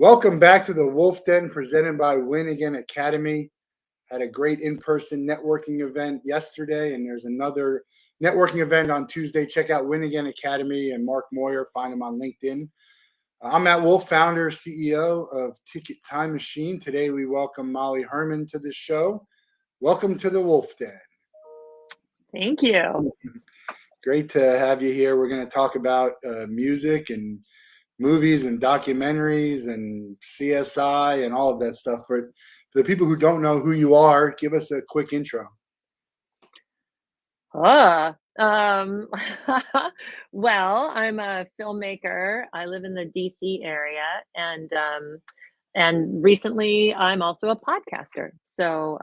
Welcome back to the Wolf Den presented by Win Again Academy. Had a great in-person networking event yesterday, and there's another networking event on Tuesday. Check out Win Again Academy and Mark Moyer. Find him on LinkedIn. I'm Matt Wolff, founder, CEO of Ticket Time Machine. Today we welcome Molly Hermann to the show. Welcome to the Wolf Den. Thank you. Great to have you here. We're going to talk about music and movies and documentaries and CSI and all of that stuff. For the people who don't know who you are, give us a quick intro. Uh, um, well, I'm a filmmaker. I live in the DC area, and recently I'm also a podcaster. So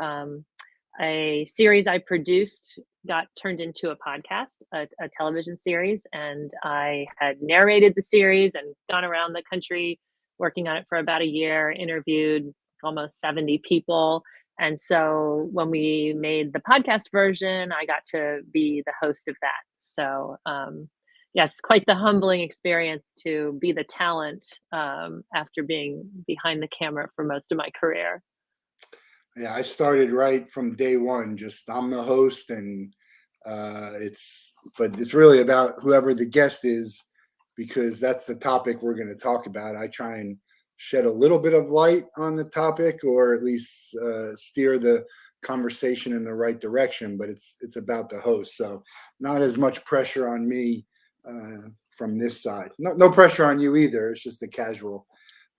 a series I produced got turned into a podcast, a television series, and I had narrated the series and gone around the country working on it for about a year, interviewed almost 70 people. And so when we made the podcast version, I got to be the host of that. So, yes, quite the humbling experience to be the talent after being behind the camera for most of my career. Yeah, I started right from day one. Just I'm the host, and but it's really about whoever the guest is, because that's the topic we're going to talk about. I try and shed a little bit of light on the topic, or at least steer the conversation in the right direction. But it's about the host, so not as much pressure on me from this side. No pressure on you either. It's just a casual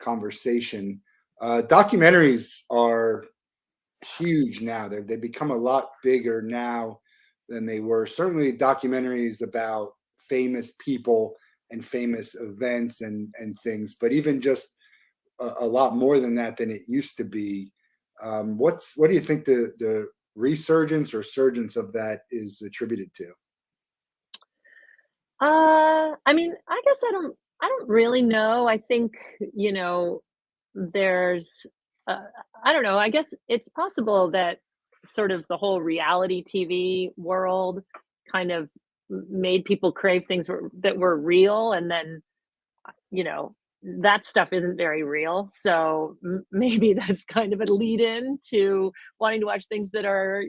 conversation. Documentaries are huge now. They've become a lot bigger now than they were. Certainly, documentaries about famous people and famous events and things, but even just a lot more than that than it used to be. What do you think the resurgence or surgence of that is attributed to? I mean, I don't really know. I think, you know, there's, uh, I don't know. I guess it's possible that sort of the whole reality TV world kind of made people crave that were real, and then, you know, that stuff isn't very real. So maybe that's kind of a lead in to wanting to watch things that are,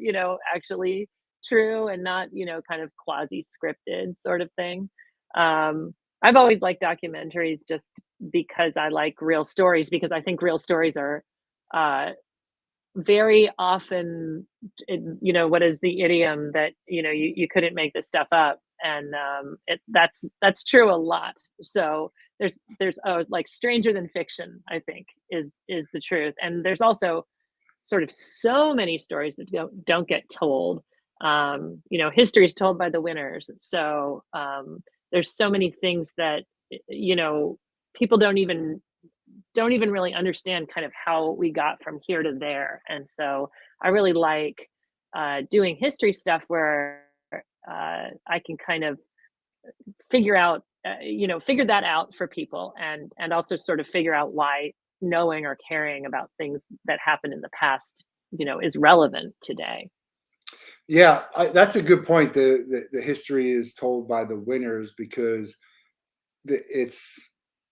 actually true and not, kind of quasi scripted sort of thing. Um, I've always liked documentaries just because I like real stories, because I think real stories are uh, very often, what is the idiom that, you couldn't make this stuff up, and that's true a lot. So there's like stranger than fiction, I think, is the truth, and there's also sort of so many stories that don't get told. History is told by the winners. So there's so many things that you know people don't even really understand kind of how we got from here to there. And so I really like doing history stuff where I can kind of figure that out for people, and also sort of figure out why knowing or caring about things that happened in the past, is relevant today. Yeah, that's a good point. The history is told by the winners, because the, it's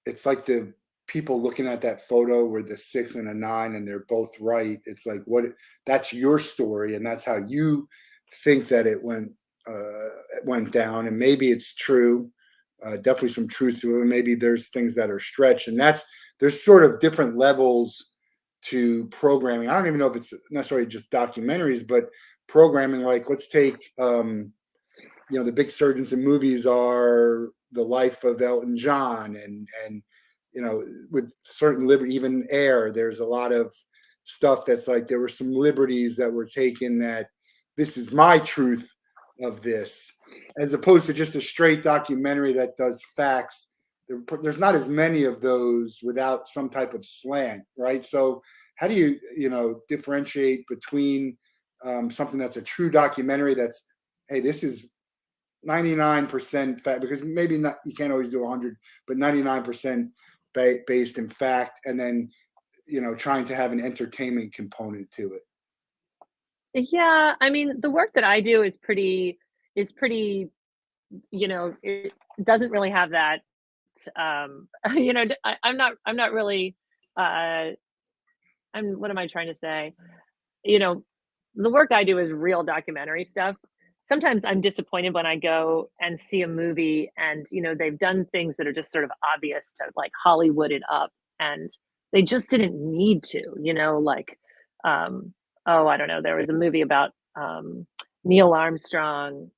it's like the people looking at that photo where the 6 and a 9 and they're both right. It's like, that's your story, and that's how you think that it went down, and maybe it's true. Definitely some truth to it. Maybe there's things that are stretched, and there's sort of different levels to programming. I don't even know if it's necessarily just documentaries, but programming. Like, let's take the big surgeons in movies are the life of Elton John, and with certain liberty, even Air. There's a lot of stuff that's like there were some liberties that were taken, that this is my truth of this, as opposed to just a straight documentary that does facts. There's not as many of those without some type of slant, right? So how do you differentiate between something that's a true documentary, that's, hey, this is 99% fact, because maybe not, you can't always do 100, but 99% based in fact, and then trying to have an entertainment component to it. Yeah, I mean, the work that I do is pretty, it doesn't really have that. I'm not really uh, what am I trying to say? You know, the work I do is real documentary stuff. Sometimes I'm disappointed when I go and see a movie and, they've done things that are just sort of obvious to like Hollywood it up and they just didn't need to, like, oh, I don't know, there was a movie about Neil Armstrong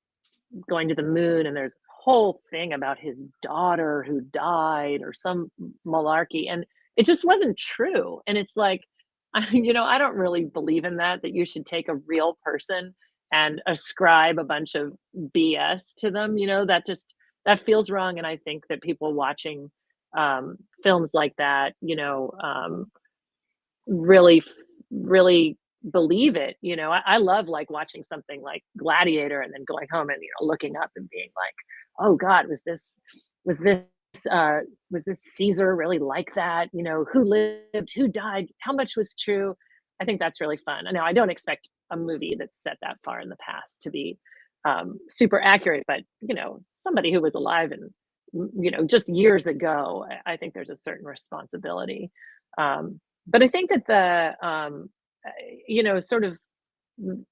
going to the moon and there's a whole thing about his daughter who died or some malarkey and it just wasn't true and it's like I don't really believe in that you should take a real person and ascribe a bunch of BS to them, that feels wrong and I think that people watching films like that, really really believe it, I love, like, watching something like Gladiator and then going home and, looking up and being like, "Oh god, was this, uh was this Caesar really like that?" "Who lived? Who died? How much was true?" I think that's really fun. I know I don't expect a movie that's set that far in the past to be, super accurate, but, somebody who was alive and, just years ago, I think there's a certain responsibility, but I think that sort of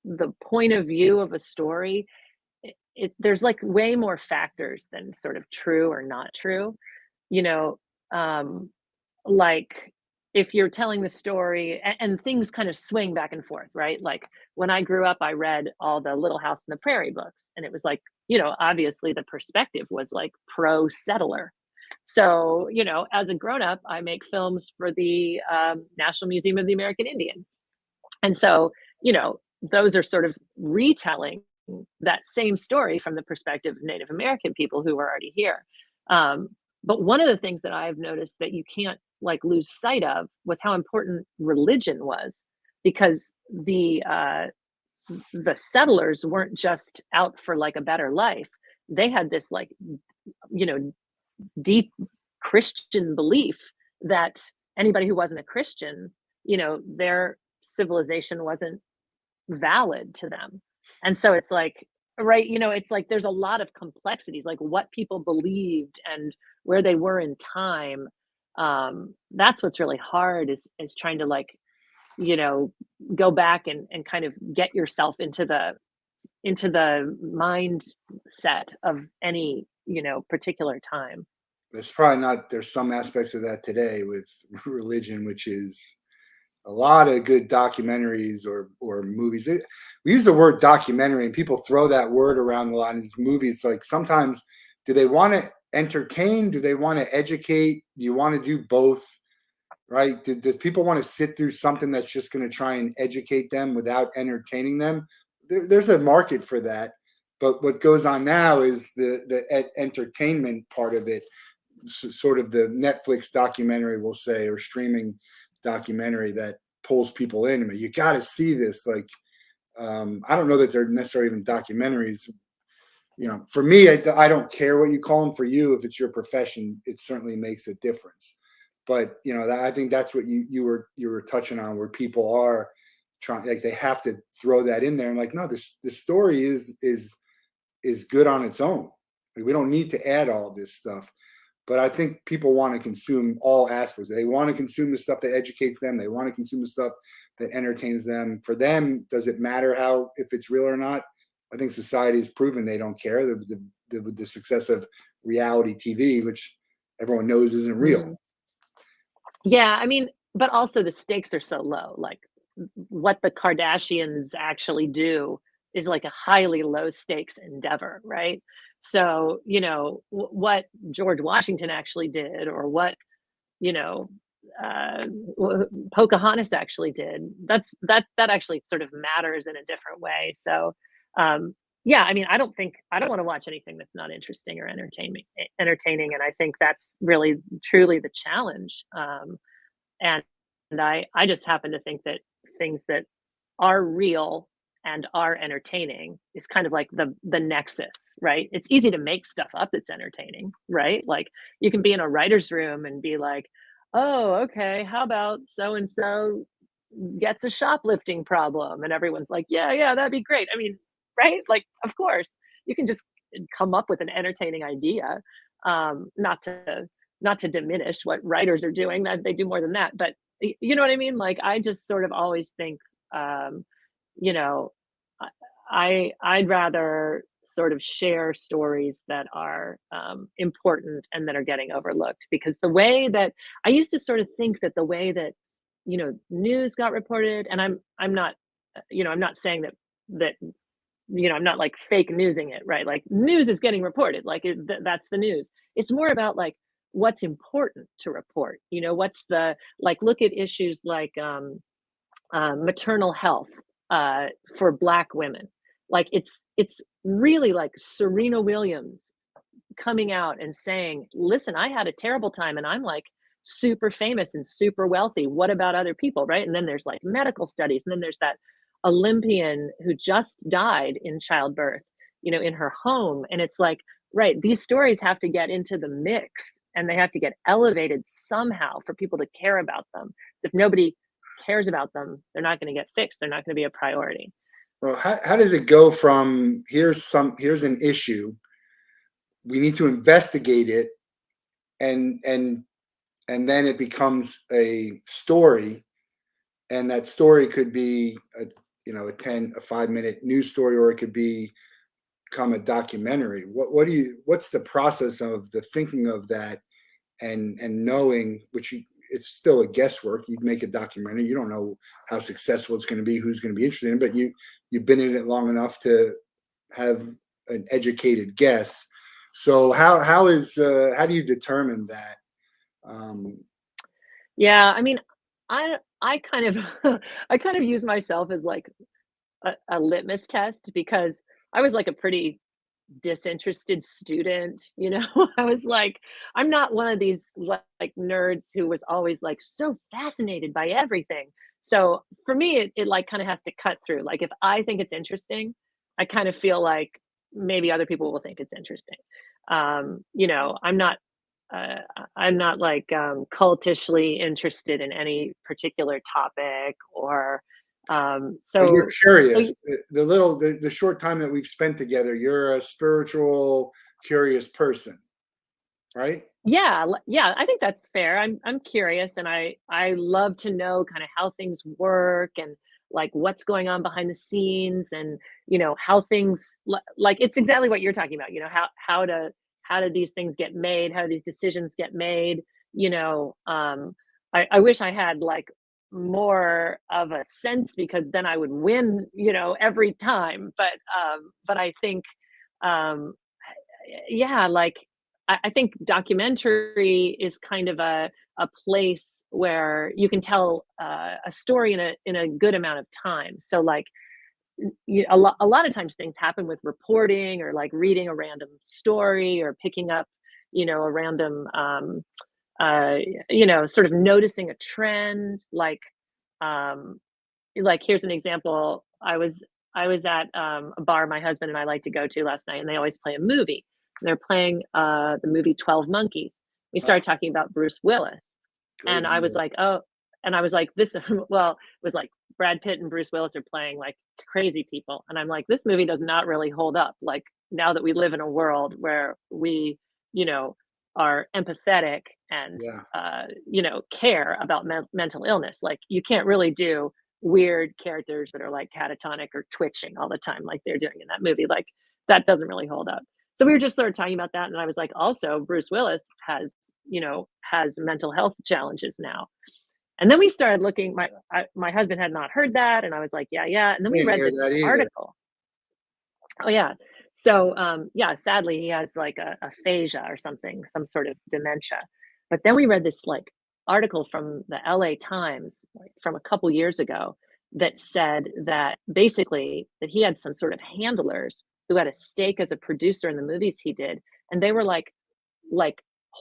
the point of view of a story, there's like way more factors than sort of true or not true. You know, um, like if you're telling the story and things kind of swing back and forth, right? Like when I grew up, I read all the Little House on the Prairie books, and it was like, obviously the perspective was like pro settler. So, as a grown up, I make films for the National Museum of the American Indian. And so, those are sort of retelling that same story from the perspective of Native American people who were already here. Um, but one of the things that I've noticed that you can't like lose sight of was how important religion was, because the settlers weren't just out for like a better life. They had this like you know deep Christian belief that anybody who wasn't a Christian, their civilization wasn't valid to them. And so it's like, right, it's like there's a lot of complexities, like what people believed and where they were in time. That's what's really hard is trying to like, you know, go back and kind of get yourself into the mindset of any, particular time. There's probably not. There's some aspects of that today with religion, which is a lot of good documentaries or movies. We use the word documentary, and people throw that word around a lot in these movies. Like sometimes, do they want to entertain? Do they want to educate? Do you want to do both? Right? Do people want to sit through something that's just going to try and educate them without entertaining them? There's a market for that. But what goes on now is the entertainment part of it, sort of the Netflix documentary, we'll say, or streaming documentary that pulls people in. I mean, you got to see this. Like, I don't know that they're necessarily even documentaries. For me, I don't care what you call them. For you, if it's your profession, it certainly makes a difference. But I think that's what you were touching on, where people are trying, like they have to throw that in there. And like, no, this story is good on its own. Like, we don't need to add all this stuff. But I think people want to consume all aspects. They want to consume the stuff that educates them. They want to consume the stuff that entertains them. For them, does it matter if it's real or not? I think society has proven they don't care. The success of reality TV, which everyone knows isn't real. Mm. Yeah, I mean, but also the stakes are so low. Like what the Kardashians actually do is like a highly low stakes endeavor, right? So, what George Washington actually did or what, you know, Pocahontas actually did, that actually sort of matters in a different way. So, yeah, I mean, I don't want to watch anything that's not interesting or entertaining, and I think that's really truly the challenge. And I just happen to think that things that are real and are entertaining is kind of like the nexus, right? It's easy to make stuff up that's entertaining, right? Like you can be in a writer's room and be like, "Oh, okay, how about so and so gets a shoplifting problem?" And everyone's like, "Yeah, yeah, that'd be great." I mean, right? Like, of course, you can just come up with an entertaining idea. Not to not to diminish what writers are doing, that they do more than that, but you know what I mean? Like, I just sort of always think, um, you know, I I'd rather sort of share stories that are, important and that are getting overlooked, because the way that I used to sort of think that the way that, news got reported, and I'm not, I'm not saying that I'm not like fake newsing it, right? Like, news is getting reported, like that's the news. It's more about like what's important to report. What's the like look at issues like maternal health uh, for Black women. Like it's really like Serena Williams coming out and saying, "Listen, I had a terrible time and I'm like super famous and super wealthy. What about other people?" Right? And then there's like medical studies, and then there's that Olympian who just died in childbirth, in her home. And it's like, right, these stories have to get into the mix and they have to get elevated somehow for people to care about them. So if nobody cares about them, they're not going to get fixed. They're not going to be a priority. Well, how does it go from here's an issue, we need to investigate it, and then it becomes a story, and that story could be a 5-minute news story, or it could become a documentary. What's the process of the thinking of that, and knowing, it's still a guesswork. You'd make a documentary, you don't know how successful it's going to be, who's going to be interested in it, but you've been in it long enough to have an educated guess. So how do you determine that? um Yeah, I mean, I kind of I kind of use myself as like a litmus test, because I was like a pretty disinterested student, I was like, I'm not one of these like nerds who was always like so fascinated by everything. So for me, it like kind of has to cut through. Like, if I think it's interesting, I kind of feel like maybe other people will think it's interesting. I'm not I'm not like cultishly interested in any particular topic, or but you're so curious. The short time that we've spent together, you're a spiritual, curious person, right? yeah, yeah, I think that's fair. I'm curious, and I love to know kind of how things work, and like what's going on behind the scenes, and how things like it's exactly what you're talking about. How do these things get made? How do these decisions get made? You know, um, I wish I had like more of a sense, because then I would win. Every time. But I think um, yeah, like I think documentary is kind of a place where you can tell a story in a good amount of time. So like a lot of times things happen with reporting, or like reading a random story, or picking up a random uh, sort of noticing a trend. Um, like, here's an example. I was at a bar my husband and I like to go to last night, and they always play a movie. They're playing the movie 12 Monkeys. We Ah, started talking about Bruce Willis, and great I was movie. like, oh, and I was like, this, well, it was like Brad Pitt and Bruce Willis are playing like crazy people, and I'm like, this movie does not really hold up. Like, now that we live in a world where we, you know, are empathetic and Yeah. care about mental illness, like you can't really do weird characters that are like catatonic or twitching all the time like they're doing in that movie. Like, that doesn't really hold up. So we were just sort of talking about that, and I was like, also Bruce Willis has mental health challenges now. And then we started looking. My husband had not heard that, and I was like, yeah, yeah. And then I we didn't read hear this that either. article. Oh yeah. So yeah, sadly he has like aphasia or something, some sort of dementia. But then we read this like article from the LA Times, like, from a couple years ago, that said that basically that he had some sort of handlers who had a stake as a producer in the movies he did, and they were like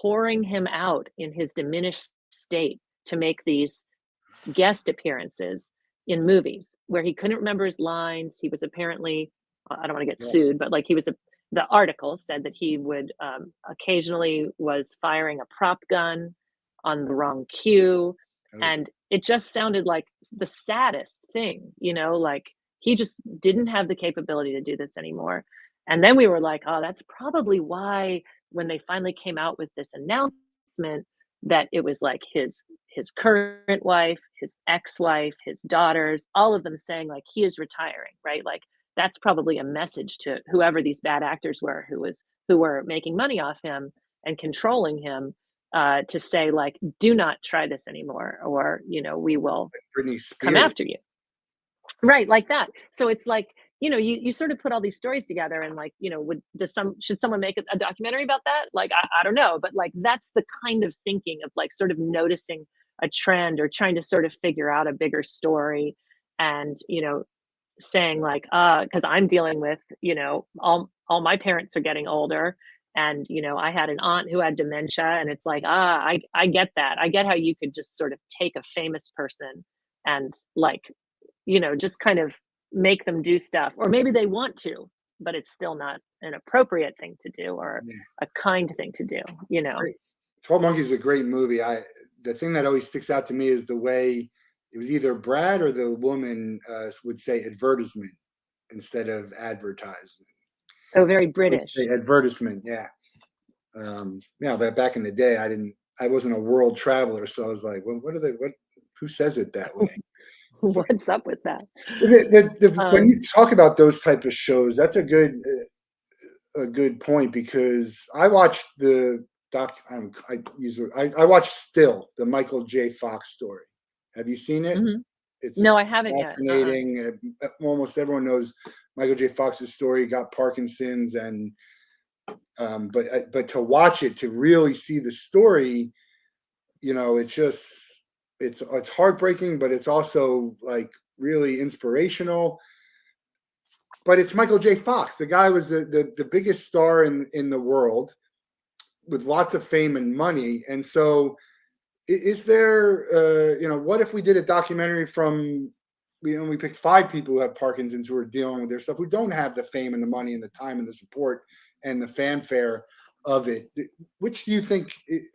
whoring him out in his diminished state to make these guest appearances in movies where he couldn't remember his lines. He was apparently, I don't want to get Yeah. sued, but like the article said that he would occasionally was firing a prop gun on the wrong cue. Oh, And it just sounded like the saddest thing, like he just didn't have the capability to do this anymore. And then we were like, oh, that's probably why when they finally came out with this announcement that it was like his current wife, his ex-wife, his daughters, all of them saying like he is retiring, right? Like that's probably a message to whoever these bad actors were who were making money off him and controlling him, to say like, do not try this anymore, or we will Britney come after Spears. you. Right, like that. So it's like, you sort of put all these stories together and like, should someone make a documentary about that? Like, I don't know, but like that's the kind of thinking of like sort of noticing a trend or trying to sort of figure out a bigger story and, saying like, because I'm dealing with, all my parents are getting older. And, I had an aunt who had dementia, and it's like, I get that. I get how you could just sort of take a famous person and like just kind of make them do stuff, or maybe they want to, but it's still not an appropriate thing to do or Yeah, a kind thing to do, you know? great. 12 Monkeys is a great movie. The thing that always sticks out to me is the way it was either Brad or the woman would say advertisement instead of advertising. Oh, very Would say British. advertisement, yeah. But back in the day, I wasn't a world traveler, so I was like, well, who says it that way? But What's up with that? when Um, you talk about those type of shows, that's a good point because I watched the doc. I watched Still, the Michael J. Fox story. Have you seen it? mhm. It's No, I haven't yet. Uh-uh. fascinating. Almost everyone knows Michael J. Fox's story. He got Parkinson's, and but to watch it, to really see the story, it's heartbreaking, but it's also like really inspirational. But it's Michael J. Fox. The guy was the biggest star in the world with lots of fame and money. And so, is there, what if we did a documentary from, we pick 5 people who have Parkinson's who are dealing with their stuff, who don't have the fame and the money and the time and the support and the fanfare of it? Which do you think?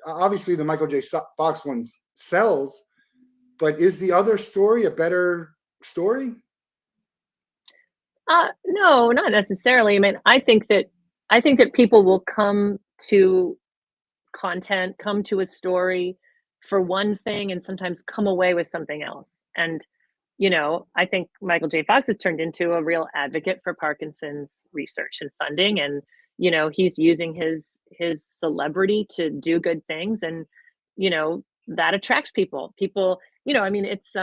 Obviously, the Michael J. Fox one sells, but is the other story a better story? No, not necessarily. I mean, I think that people will come to content, come to a story for one thing and sometimes come away with something else. And, I think Michael J. Fox has turned into a real advocate for Parkinson's research and funding. And, he's using his celebrity to do good things. And, that attracts people. People, I mean, it's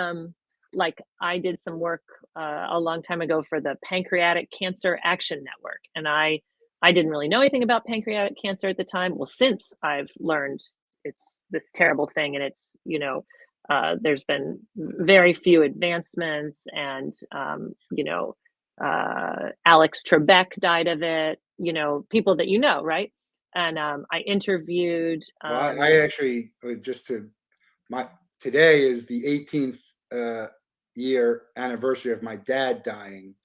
like I did some work a long time ago for the Pancreatic Cancer Action Network. And I didn't really know anything about pancreatic cancer at the time. Well, since I've learned it's this terrible thing, and it's, there's been very few advancements, and, Alex Trebek died of it, people that right? And I interviewed, Well, I actually just to my today is the 18th year anniversary of my dad dying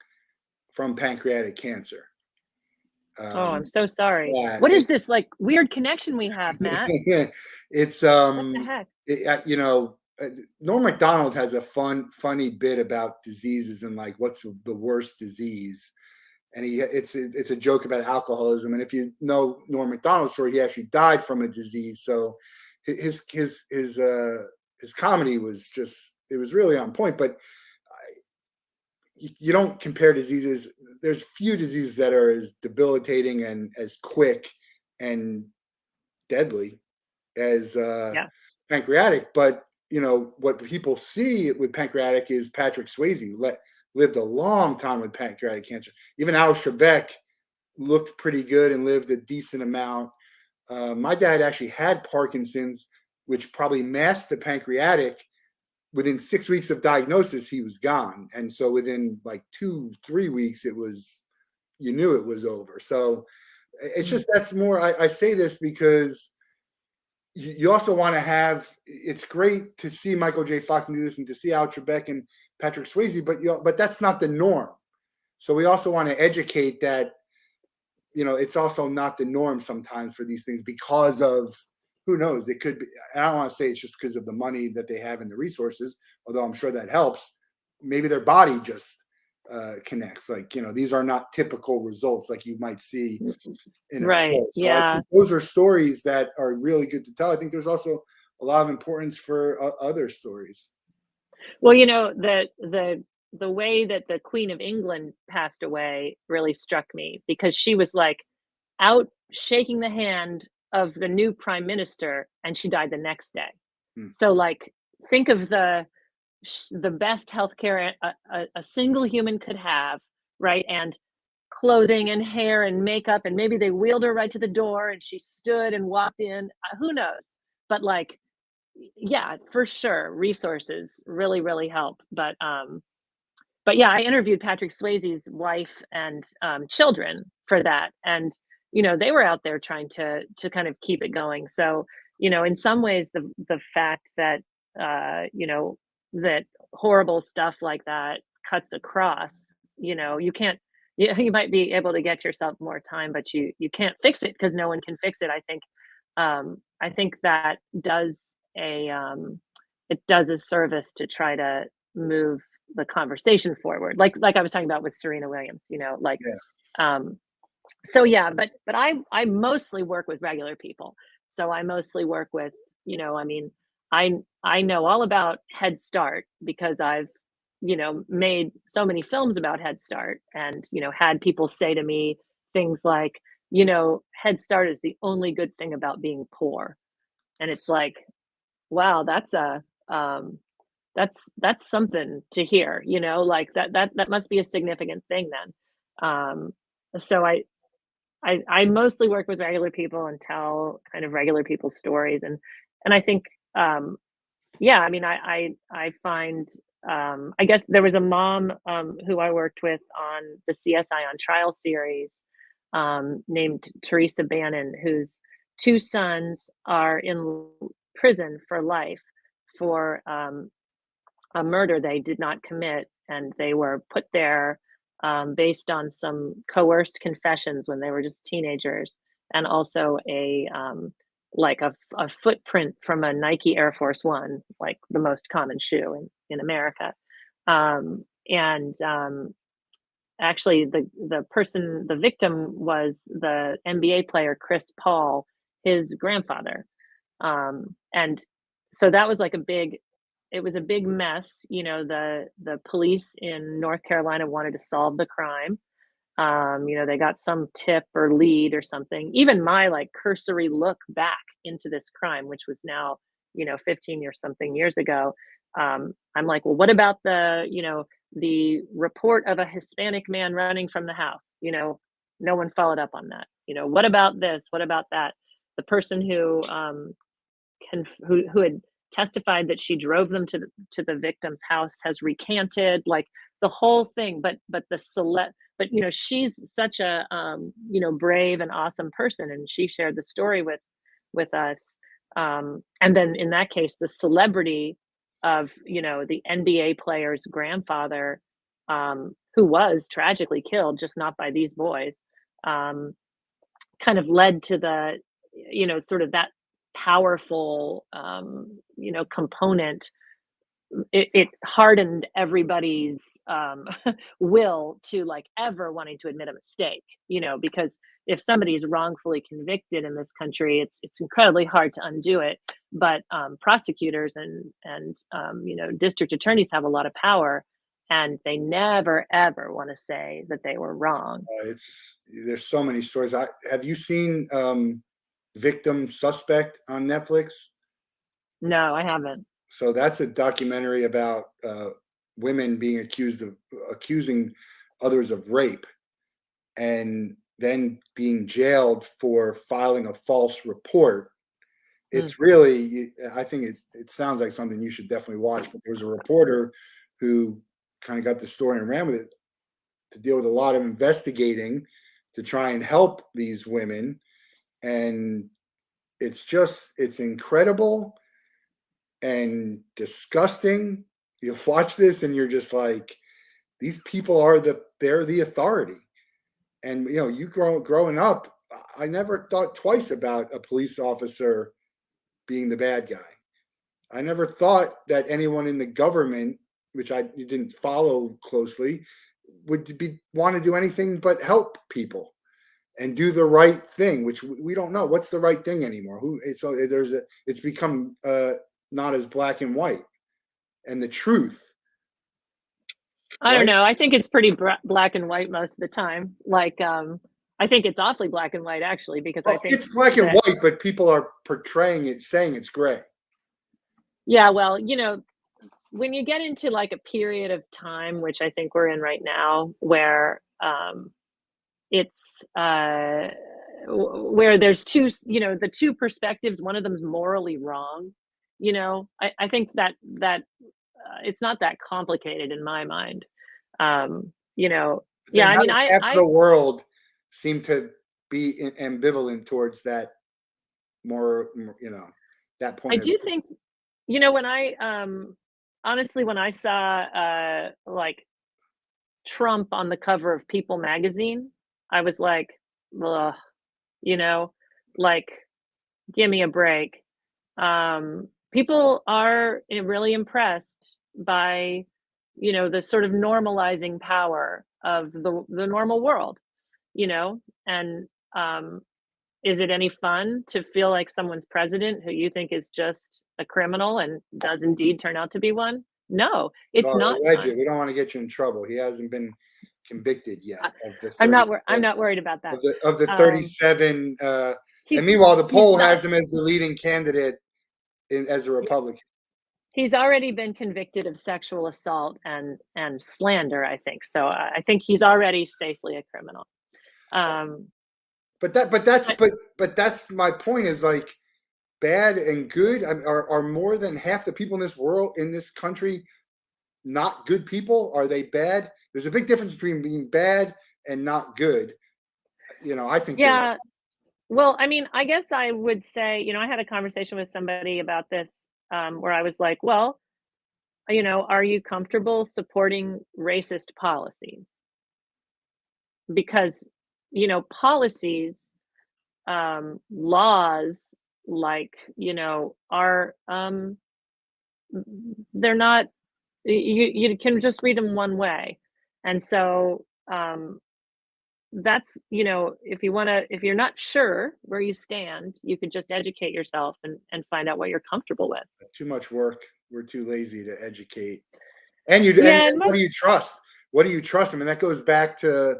from pancreatic cancer. oh, I'm Um, so sorry. yeah, What is this like weird connection we have, Matt? it's What the heck? Norm Macdonald has a funny bit about diseases and like what's the worst disease, and it's a joke about alcoholism. And if you know Norm Macdonald's story, he actually died from a disease. So his comedy was just, it was really on point. But you don't compare diseases. There's few diseases that are as debilitating and as quick and deadly as Yeah. pancreatic. But what people see with pancreatic is Patrick Swayze lived a long time with pancreatic cancer. Even Al Trebek looked pretty good and lived a decent amount. My dad actually had Parkinson's, which probably masked the pancreatic. Within 6 weeks of diagnosis, he was gone. And so within like 2-3 weeks, you knew it was over. So it's Mhm. just, that's more, I say this because you also want to have, it's great to see Michael J. Fox and do this and to see Al Trebek and Patrick Swayze, but that's not the norm. So we also want to educate that, it's also not the norm sometimes for these things because of, who knows, it could be, I don't want to say it's just because of the money that they have and the resources, although I'm sure that helps. Maybe their body just connects. Like, these are not typical results like you might see in a Right. poll. So I Yeah. think those are stories that are really good to tell. I think there's also a lot of importance for other stories. Well, the way that the Queen of England passed away really struck me because she was, like, out shaking the hand of the new prime minister, and she died the next day. Hmm. So, like, think of the best healthcare a single human could have, right? And clothing and hair and makeup, and maybe they wheeled her right to the door, and she stood and walked in, who knows? But, like, yeah, for sure, resources really, really help, but yeah, I interviewed Patrick Swayze's wife and, children for that, and, they were out there trying to kind of keep it going, so, in some ways, the fact that, that horrible stuff like that cuts across, you can't you might be able to get yourself more time, but you can't fix it because no one can fix it, I think that does a, it does a service to try to move the conversation forward, like I was talking about with Serena Williams, like, Yeah. um, so yeah, but I mostly work with regular people. So I mostly work with, I mean, I know all about Head Start because I've, made so many films about Head Start and, had people say to me things like, Head Start is the only good thing about being poor. And it's like, wow, that's something to hear, like that must be a significant thing then. So I mostly work with regular people and tell kind of regular people's stories, and I think, yeah, I mean, I find, I guess there was a mom, who I worked with on the CSI on Trial series, named Teresa Bannon, whose 2 sons are in prison for life for, a murder they did not commit, and they were put there, based on some coerced confessions when they were just teenagers, and also like a footprint from a Nike Air Force One, like the most common shoe in America. And actually, the victim was the NBA player Chris Paul, his grandfather. And so that was like it was a big mess. The police in North Carolina wanted to solve the crime. They got some tip or lead or something. Even my like cursory look back into this crime, which was now, 15 or something years ago. I'm like, well, what about the report of a Hispanic man running from the house? No one followed up on that. What about this? What about that? The person who had testified that she drove them to the victim's house has recanted, like, the whole thing, but she's such a, brave and awesome person, and she shared the story with us, and then in that case, the celebrity of, the NBA player's grandfather, who was tragically killed, just not by these boys, um, kind of led to sort of that powerful, component. It hardened everybody's, will to, like, ever wanting to admit a mistake, because if somebody is wrongfully convicted in this country, it's incredibly hard to undo it, but, prosecutors and district attorneys have a lot of power, and they never ever wanna say that they were wrong. It's There's so many stories. Have you seen Victim Suspect on Netflix? No, I haven't. So that's a documentary about women being accusing others of rape and then being jailed for filing a false report. Mm, It's really, I think it sounds like something you should definitely watch. But there was a reporter who kind of got the story and ran with it to deal with a lot of investigating to try and help these women. And it's incredible and disgusting. You watch this and you're just like, these people they're the authority. And you growing up, I never thought twice about a police officer being the bad guy. I never thought that anyone in the government, which I didn't follow closely, would be want to do anything but help people and do the right thing, which we don't know what's the right thing anymore. Who it's there's a it's become not as black and white, and the truth, I don't right? know. I think it's pretty black and white most of the time. Like, I think it's awfully black and white actually, because I Well, think it's black and that, white, but people are portraying it, saying it's gray. yeah, well, when you get into like a period of time, which I think we're in right now, where it's where there's the two perspectives, one of them's morally wrong. I think that it's not that complicated in my mind. You know, Then yeah, I how mean, does I half of I the world seem to be ambivalent towards that that I point of do view? think, when I honestly, when I saw like Trump on the cover of People magazine, I was like, ugh, you know, like, give me a break. People are really impressed by, the sort of normalizing power of the normal world, and is it any fun to feel like someone's president who you think is just a criminal and does indeed turn out to be one? No, it's Well, not alleged. fun. We don't want to get you in trouble. He hasn't been convicted I, yet of the I'm 30 not. I'm not worried about that. of the Um, 37. he's And meanwhile, the he's poll not. has him as the leading candidate as a Republican. He's already been convicted of sexual assault and slander, I think. So I think he's already safely a criminal. Um, but But that's my point. Is like bad and good are more than half the people in this world in this country not good people? Are they bad? There's a big difference between being bad and not good. I think there yeah, is. well, I mean, I guess I would say, I had a conversation with somebody about this, where I was like, well, are you comfortable supporting racist policies? Because, policies, laws, like, are, they're not, you can just read them one way. And so, that's, if you're not sure where you stand, you could just educate yourself and find out what you're comfortable with. Too much work. We're too lazy to educate. And Yeah, and what do you trust? What do you trust? I mean, that goes back to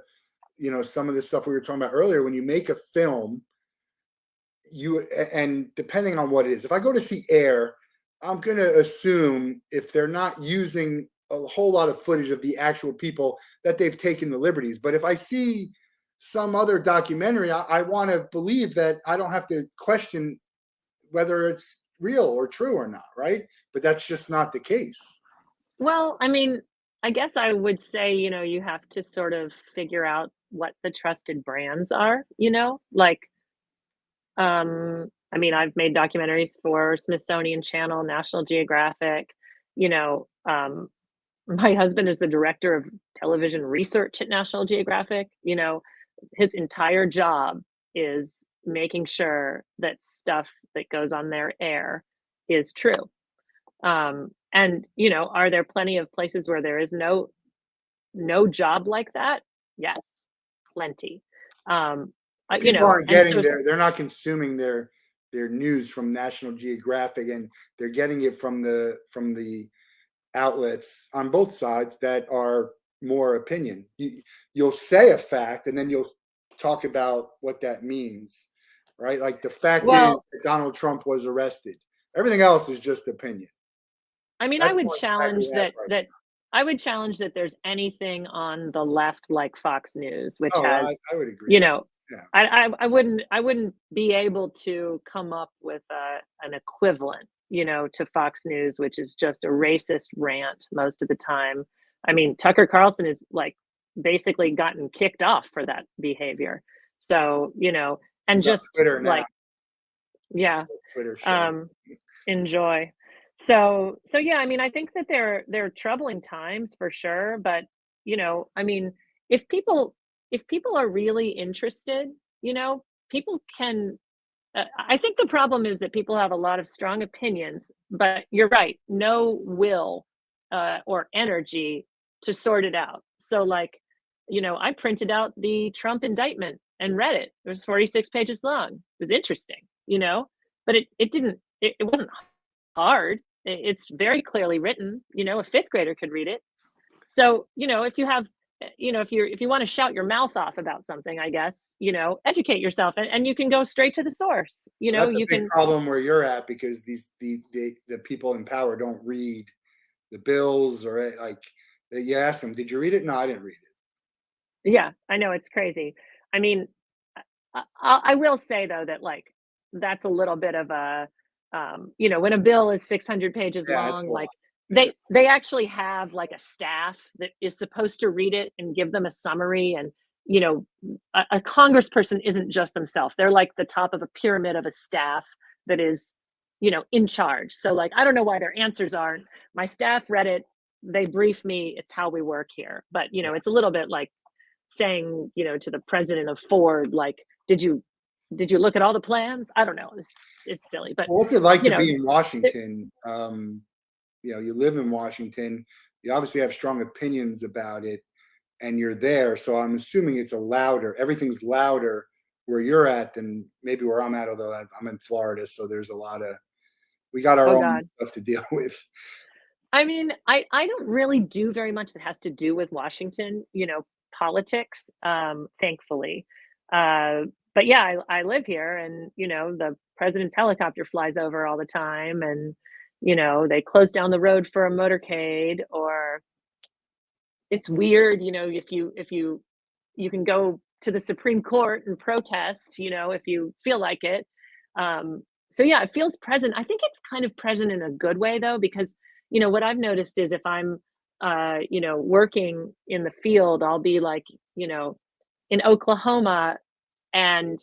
some of the stuff we were talking about earlier. When you make a film, and depending on what it is, if I go to see Air, I'm going to assume if they're not using a whole lot of footage of the actual people that they've taken the liberties. But if I see some other documentary, I want to believe that I don't have to question whether it's real or true or not, right? But that's just not the case. well, I mean, I guess I would say, you have to sort of figure out what the trusted brands are, like, I mean, I've made documentaries for Smithsonian Channel, National Geographic, you know, um, my husband is the director of television research at National Geographic. His entire job is making sure that stuff that goes on their air is true. And are there plenty of places where there is no job like that? Yes, plenty. Um, But people aren't and getting so they're not consuming their news from National Geographic, and they're getting it from the outlets on both sides that are more opinion. You'll say a fact and then you'll talk about what that means, right? Like the fact well, is that Donald Trump was arrested. Everything else is just opinion. I mean, I That's the would only fact we challenge have that right that I would challenge that there's anything on the left like Fox News, which now. Oh, has, I would agree you with know, that. Yeah. I wouldn't be able to come up with an equivalent, to Fox News, which is just a racist rant most of the time. I mean, Tucker Carlson is like basically gotten kicked off for that behavior. So, and He's on just Twitter now. like, yeah, Twitter show. um, enjoy. So yeah, I mean, I think that they're troubling times for sure, but I mean, if people if people are really interested, people can. I think the problem is that people have a lot of strong opinions, but you're right, no will or energy to sort it out. So, like, I printed out the Trump indictment and read it. It was 46 pages long. It was interesting, but it didn't it wasn't hard. It's very clearly written, a 5th grader could read it. So, if you have if you want to shout your mouth off about something, I guess, educate yourself, and you can go straight to the source. Well, that's a You big can. problem where you're at because the people in power don't read the bills or like you ask them, did you read it? No, I didn't read it. Yeah, I know, it's crazy. I mean, I will say though that, like, that's a little bit of a, when a bill is 600 pages Yeah, it's long, a lot. like, they actually have, like, a staff that is supposed to read it and give them a summary, and, you know, a congressperson isn't just themselves. They're like the top of a pyramid of a staff that is, in charge. So, like, I don't know why their answers aren't, "My staff read it, they brief me, it's how we work here." But, Yeah. it's a little bit like saying, to the president of Ford, like, "Did you look at all the plans?" I don't know, it's silly, but, Well, what's it like you to know, be in it Washington? You live in Washington. You obviously have strong opinions about it, and you're there. So I'm assuming it's a louder. Everything's louder where you're at than maybe where I'm at. Although I'm in Florida, so there's a lot of we got our oh own god. stuff to deal with. I mean, I don't really do very much that has to do with Washington, politics, thankfully. Uh, but yeah, I live here, and the president's helicopter flies over all the time, and they close down the road for a motorcade, or it's weird, if you can go to the Supreme Court and protest, if you feel like it. So yeah, it feels present. I think it's kind of present in a good way though, because what I've noticed is if I'm working in the field, I'll be like, you know, in Oklahoma, and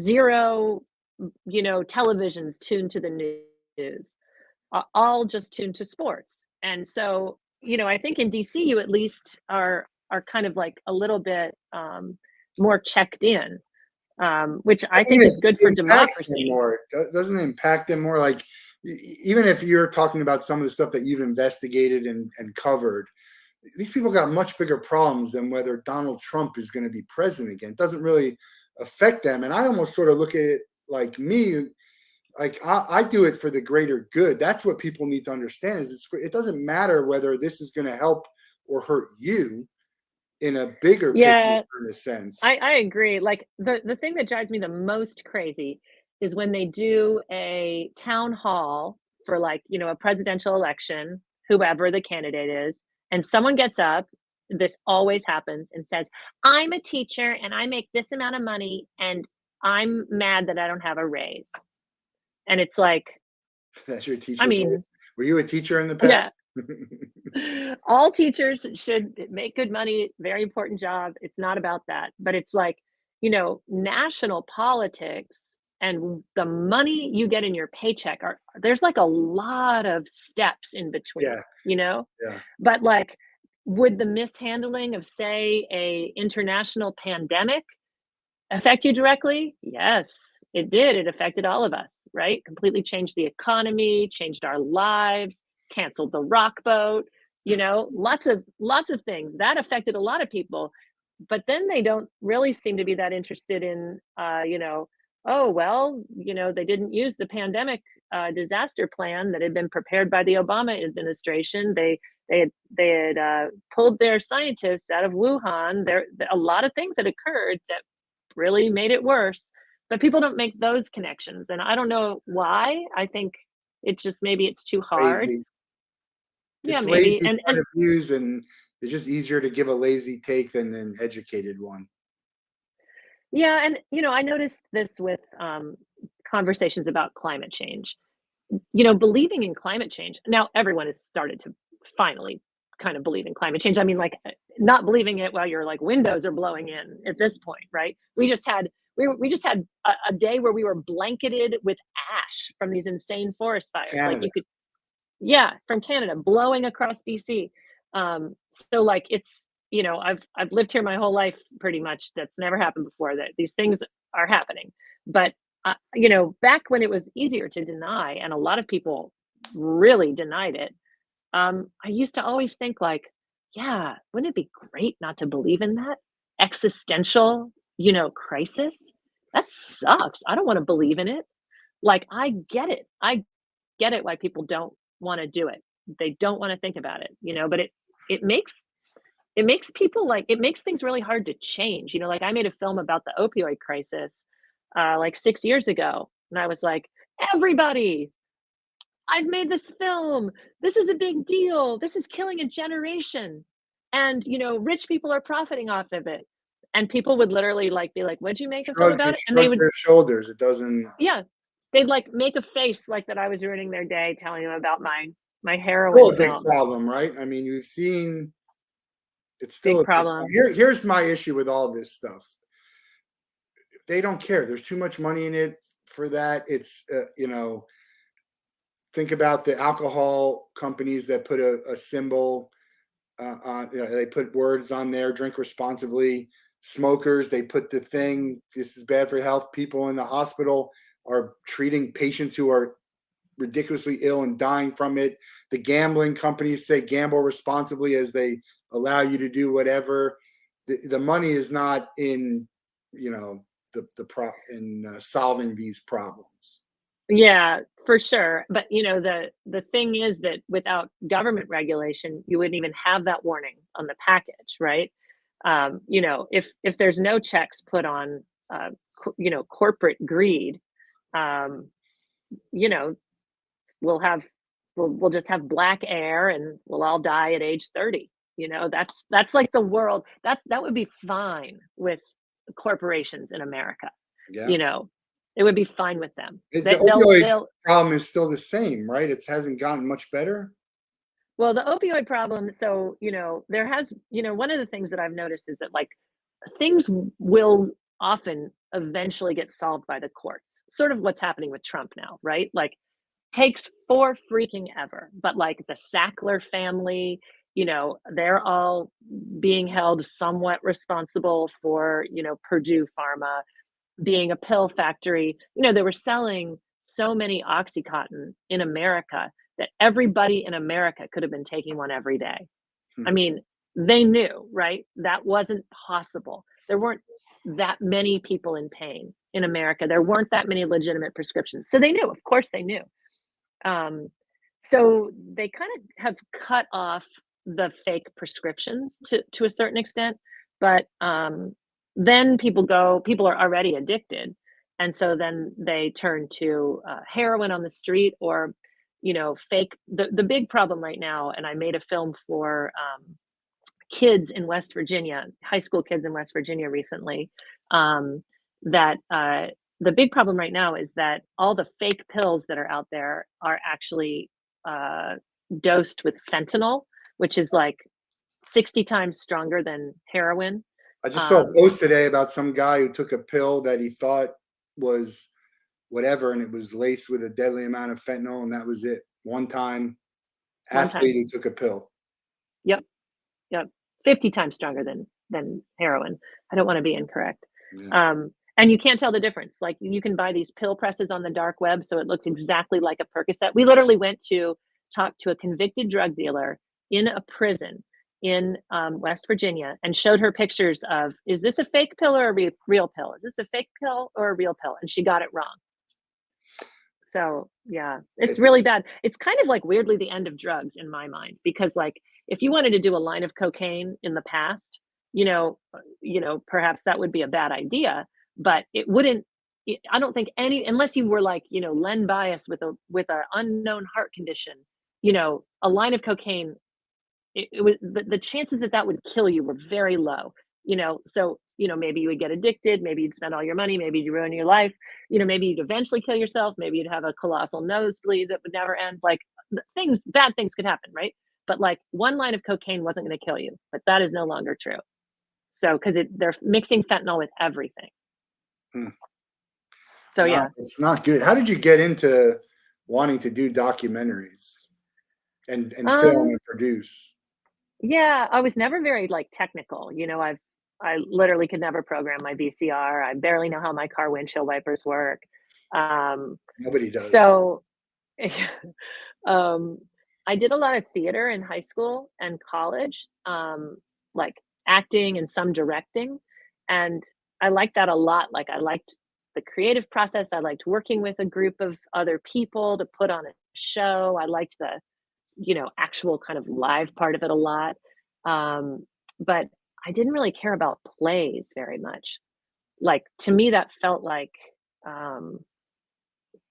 zero, televisions tuned to the news, all just tuned to sports. And so, I think in DC you at least are kind of like a little bit more checked in, which I I think think is good it for impacts them democracy. more. Doesn't it impact them more? Like even if you're talking about some of the stuff that you've investigated and covered, these people got much bigger problems than whether Donald Trump is going to be president again. It doesn't really affect them. And I almost sort of look at it like me, like I do it for the greater good. That's what people need to understand is it doesn't matter whether this is going to help or hurt you in a bigger picture Yeah, in a I sense. I agree. Like, the thing that drives me the most crazy is when they do a town hall for, like, a presidential election, whoever the candidate is, and someone gets up, this always happens, and says, "I'm a teacher and I make this amount of money and I'm mad that I don't have a raise." And it's like, That's your I teacher mean, voice. Were you a teacher in the yeah. past? All teachers should make good money, very important job. It's not about that. But it's like, national politics and the money you get in your paycheck there's like a lot of steps in between, Yeah, yeah. But like, would the mishandling of, say, a international pandemic affect you directly? Yes, it did. It affected all of us, right? Completely changed the economy, changed our lives, canceled the rock boat, lots of things. That affected a lot of people. But then they don't really seem to be that interested in oh well, they didn't use the pandemic disaster plan that had been prepared by the Obama administration. They had pulled their scientists out of Wuhan. There a lot of things had occurred that really made it worse. But people don't make those connections, and I don't know why. I think it's just maybe it's too hard. Lazy. Yeah, It's maybe. lazy And point of views, and it's just easier to give a lazy take than an educated one. yeah, and I noticed this with conversations about climate change. Believing in climate change. Now everyone has started to finally kind of believe in climate change. I mean, like, not believing it while your, like, windows are blowing in at this point, right? We just had a day where we were blanketed with ash from these insane forest fires. Like, Canada. you could, yeah, from Canada blowing across BC. So, like, I've lived here my whole life pretty much. That's never happened before. That these things are happening, but back when it was easier to deny, and a lot of people really denied it. I used to always think like, yeah, wouldn't it be great not to believe in that? Existential, crisis? That sucks. I don't wanna believe in it. Like, I get it. I get it why people don't wanna do it. They don't wanna think about it, but it makes people, like, it makes things really hard to change, like, I made a film about the opioid crisis, like, 6 years ago, and I was like, "Everybody, I've made this film. This is a big deal. This is killing a generation. And, rich people are profiting off of it." And people would literally like be like, "What'd you make a film Shrug, about it it?" And they shrugs would, their shoulders. It doesn't. yeah, they'd like make a face like that I was ruining their day telling them about my Still heroin a big film. problem, right? I mean, you've seen it's still Big a big problem. problem. Here's my issue with all this stuff. They don't care. There's too much money in it for that. It's think about the alcohol companies that put a symbol on. They put words on there. Drink responsibly. Smokers, they put the thing. This is bad for health. People in the hospital are treating patients who are ridiculously ill and dying from it. The gambling companies say gamble responsibly as they allow you to do whatever. The money is not in, in solving these problems. Yeah, for sure. But the thing is that without government regulation, you wouldn't even have that warning on the package, right? If there's no checks put on, corporate greed, um, you know, we'll have we'll just have black air and we'll all die at age 30. That's like the world. That would be fine with corporations in America. Yeah. You know, it would be fine with them. The opioid They'll problem is still the same, right? It hasn't gotten much better. Well, the opioid problem, so, there has one of the things that I've noticed is that, like, things will often eventually get solved by the courts. Sort of what's happening with Trump now, right? Like, takes for freaking ever. But, like, the Sackler family, they're all being held somewhat responsible for, Purdue Pharma being a pill factory. They were selling so many Oxycontin in America that everybody in America could have been taking one every day. I Hmm. mean, they knew, right? That wasn't possible. There weren't that many people in pain in America. There weren't that many legitimate prescriptions. So they knew, of course they knew. Um, so they kind of have cut off the fake prescriptions to a certain extent, but then people are already addicted, and so then they turn to heroin on the street or fake. The big problem right now, and I made a film for kids in West Virginia, high school kids in West Virginia recently. That The big problem right now is that all the fake pills that are out there are actually uh, dosed with fentanyl, which is like 60 times stronger than heroin. I just saw a Um, post today about some guy who took a pill that he thought was whatever, and it was laced with a deadly amount of fentanyl, and that was it. One time One athlete time. who took a pill. Yep, yep. 50 times stronger than heroin. I don't want to be incorrect. Yeah. And you can't tell the difference. Like you can buy these pill presses on the dark web, so it looks exactly like a Percocet. We literally went to talk to a convicted drug dealer in a prison in West Virginia and showed her pictures of, is this a fake pill or a real pill? Is this a fake pill or a real pill? And she got it wrong. So, yeah, it's It's really bad. It's kind of like weirdly the end of drugs in my mind because like if you wanted to do a line of cocaine in the past, perhaps that would be a bad idea, but it wouldn't I don't think any unless you were like, Len Bias with a unknown heart condition, a line of cocaine it was the chances that that would kill you were very low, so, maybe you would get addicted, maybe you'd spend all your money, maybe you'd ruin your life, maybe you'd eventually kill yourself, maybe you'd have a colossal nosebleed that would never end, like, bad things could happen, right? But, like, 1 line of cocaine wasn't gonna kill you, but that is no longer true. So, 'cause they're mixing fentanyl with everything. hmm, So, no, yeah. it's not good. How did you get into wanting to do documentaries and film Um and produce? Yeah, I was never very, like, technical, I literally could never program my VCR, I barely know how my car windshield wipers work, um, Nobody does. so um, I did a lot of theater in high school and college, like acting and some directing, and I liked that a lot. Like, I liked the creative process. I liked working with a group of other people to put on a show. I liked the, actual kind of live part of it a lot. But I didn't really care about plays very much. Like, to me, that felt like, um,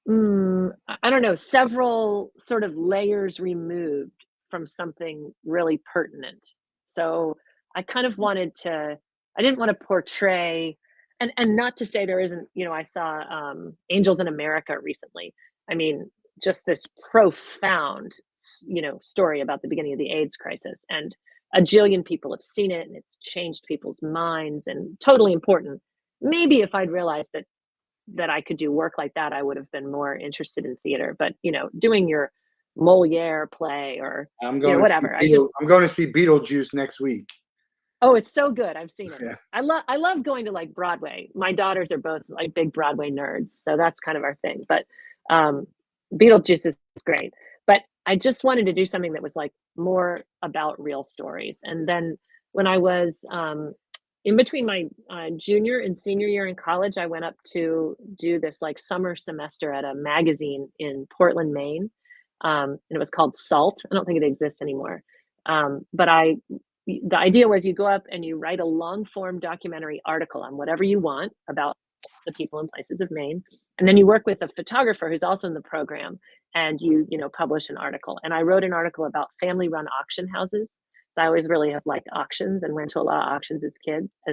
I don't know, several sort of layers removed from something really pertinent. So I kind of wanted to, I didn't want to portray, and not to say there isn't, I saw Angels in America recently. I mean, just this profound, story about the beginning of the AIDS crisis, and a jillion people have seen it, and it's changed people's minds, and totally important. Maybe if I'd realized that I could do work like that, I would have been more interested in theater. But, doing your Moliere play or, whatever. I'm going to see Beetlejuice next week. Oh, it's so good. I've seen it. Yeah. I love going to like Broadway. My daughters are both like big Broadway nerds, so that's kind of our thing. But um Beetlejuice is great. But I just wanted to do something that was like more about real stories. And then when I was in between my junior and senior year in college, I went up to do this like summer semester at a magazine in Portland, Maine. And it was called Salt. I don't think it exists anymore. But the idea was you go up and you write a long form documentary article on whatever you want about the people and places of Maine. And then you work with a photographer who's also in the program, and you publish an article. And I wrote an article about family run auction houses. So I always really have liked auctions and went to a lot of auctions as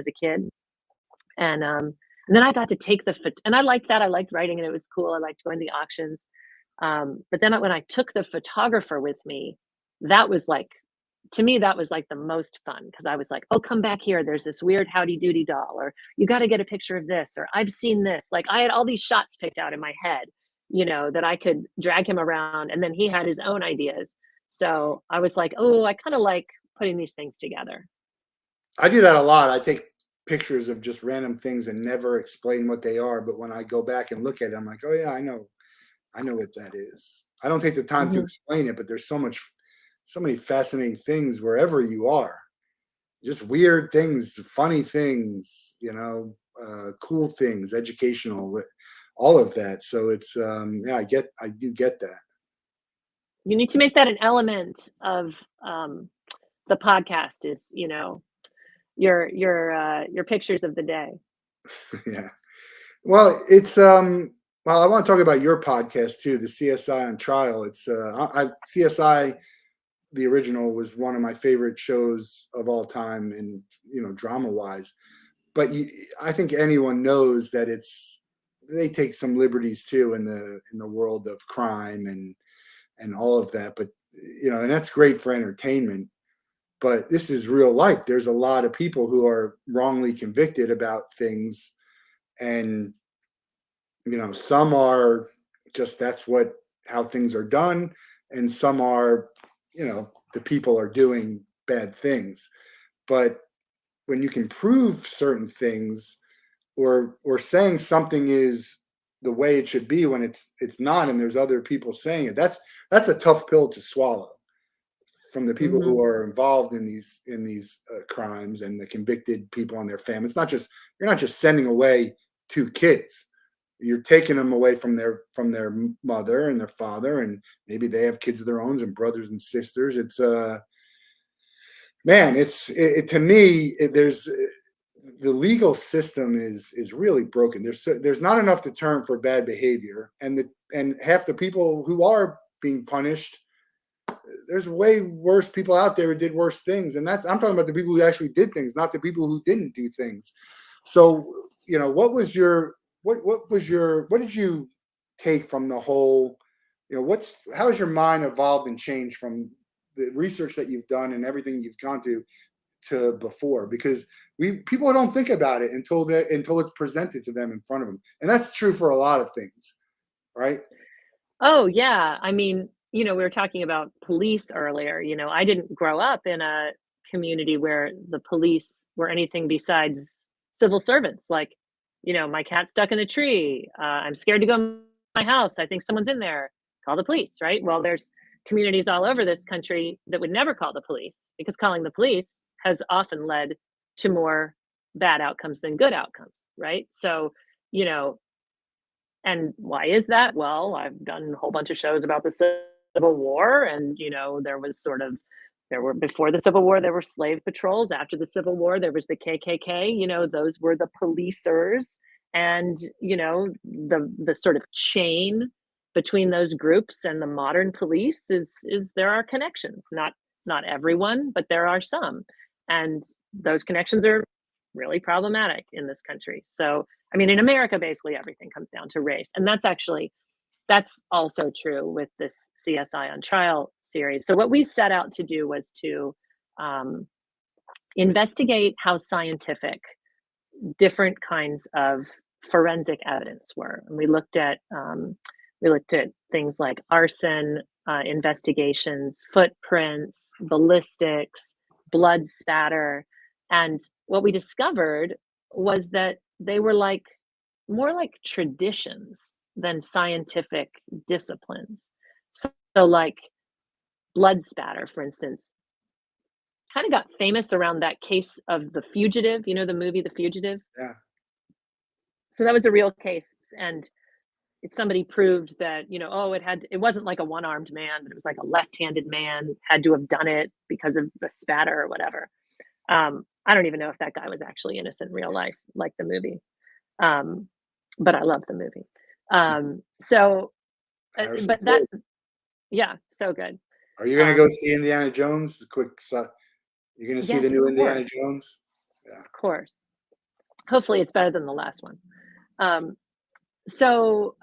a kid. And then I got to take and I liked that. I liked writing and it was cool. I liked going to the auctions. But then when I took the photographer with me, that was like, to me, that was like the most fun because I was like, oh, come back here. There's this weird Howdy Doody doll, or you got to get a picture of this, or I've seen this. Like, I had all these shots picked out in my head, that I could drag him around. And then he had his own ideas. So I was like, oh, I kind of like putting these things together. I do that a lot. I take pictures of just random things and never explain what they are. But when I go back and look at it, I'm like, oh yeah, I know what that is. I don't take the time to Hmm. explain it, but there's so many fascinating things wherever you are. Just weird things, funny things, cool things, educational, all of that. So it's yeah, I do get that. You need to make that an element of the podcast is, your pictures of the day. Yeah. Well, it's well, I want to talk about your podcast too, the CSI on Trial. It's CSI, the original, was one of my favorite shows of all time, and drama wise. But I think anyone knows that they take some liberties too in the world of crime and all of that. But and that's great for entertainment. But this is real life. There's a lot of people who are wrongly convicted about things, and some are just that's what how things are done, and some are the people are doing bad things. But when you can prove certain things, or saying something is the way it should be when it's not, and there's other people saying it, that's a tough pill to swallow from the people Hmm. who are involved in these crimes and the convicted people and their families. It's not just You're not just sending away two kids. You're taking them away from their mother and their father, and maybe they have kids of their own and brothers and sisters. It's man, to me, there's the legal system is really broken. There's not enough deterrent for bad behavior, and half the people who are being punished, there's way worse people out there who did worse things, and I'm talking about the people who actually did things, not the people who didn't do things. So, what did you take from the whole, how has your mind evolved and changed from the research that you've done and everything you've gone to before? Because people don't think about it until it's presented to them in front of them, and that's true for a lot of things, right? Oh, yeah. I mean, we were talking about police earlier. I didn't grow up in a community where the police were anything besides civil servants. Like, my cat's stuck in a tree. I'm scared to go in my house. I think someone's in there. Call the police, right? Well, there's communities all over this country that would never call the police, because calling the police has often led to more bad outcomes than good outcomes, right? So, you know, and why is that? Well, I've done a whole bunch of shows about the Civil War, and there was there were, before the Civil War, there were slave patrols. After the Civil War, there was the KKK. Those were the policers, and the sort of chain between those groups and the modern police is there are connections. Not everyone, but there are some, and those connections are really problematic in this country. So, I mean, in America, basically everything comes down to race, and that's also true with this CSI on Trial series. So what we set out to do was to um, investigate how scientific different kinds of forensic evidence were, and we looked at things like arson investigations, footprints, ballistics, blood spatter, and what we discovered was that they were more like traditions than scientific disciplines. So like blood spatter, for instance, kind of got famous around that case of The Fugitive, the movie The Fugitive. Yeah. So that was a real case, and somebody proved that, oh, it wasn't like a one-armed man, but it was like a left-handed man had to have done it because of the spatter or whatever. I don't even know if that guy was actually innocent in real life, like the movie. But I love the movie. So, Harrison but that, Ford. yeah, so good. Are you gonna go see Indiana Jones? You're gonna see the Yes, of new course, Indiana Jones? Yeah. of course. Hopefully, it's better than the last one. Um, so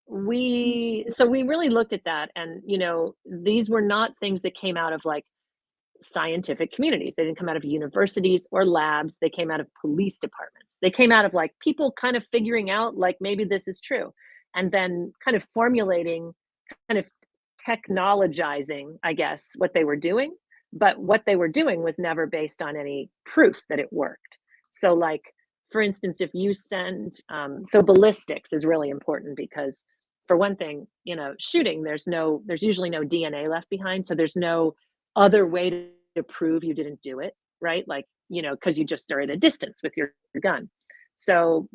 we really looked at that, and these were not things that came out of like scientific communities. They didn't come out of universities or labs. They came out of police departments. They came out of like people kind of figuring out like maybe this is true, and then kind of formulating, kind of technologizing, I guess, what they were doing. But what they were doing was never based on any proof that it worked. So, like, for instance, if you send, so ballistics is really important because, for one thing, shooting, there's usually no DNA left behind. So there's no other way to prove you didn't do it, right? Like, because you just are at a distance with your gun. So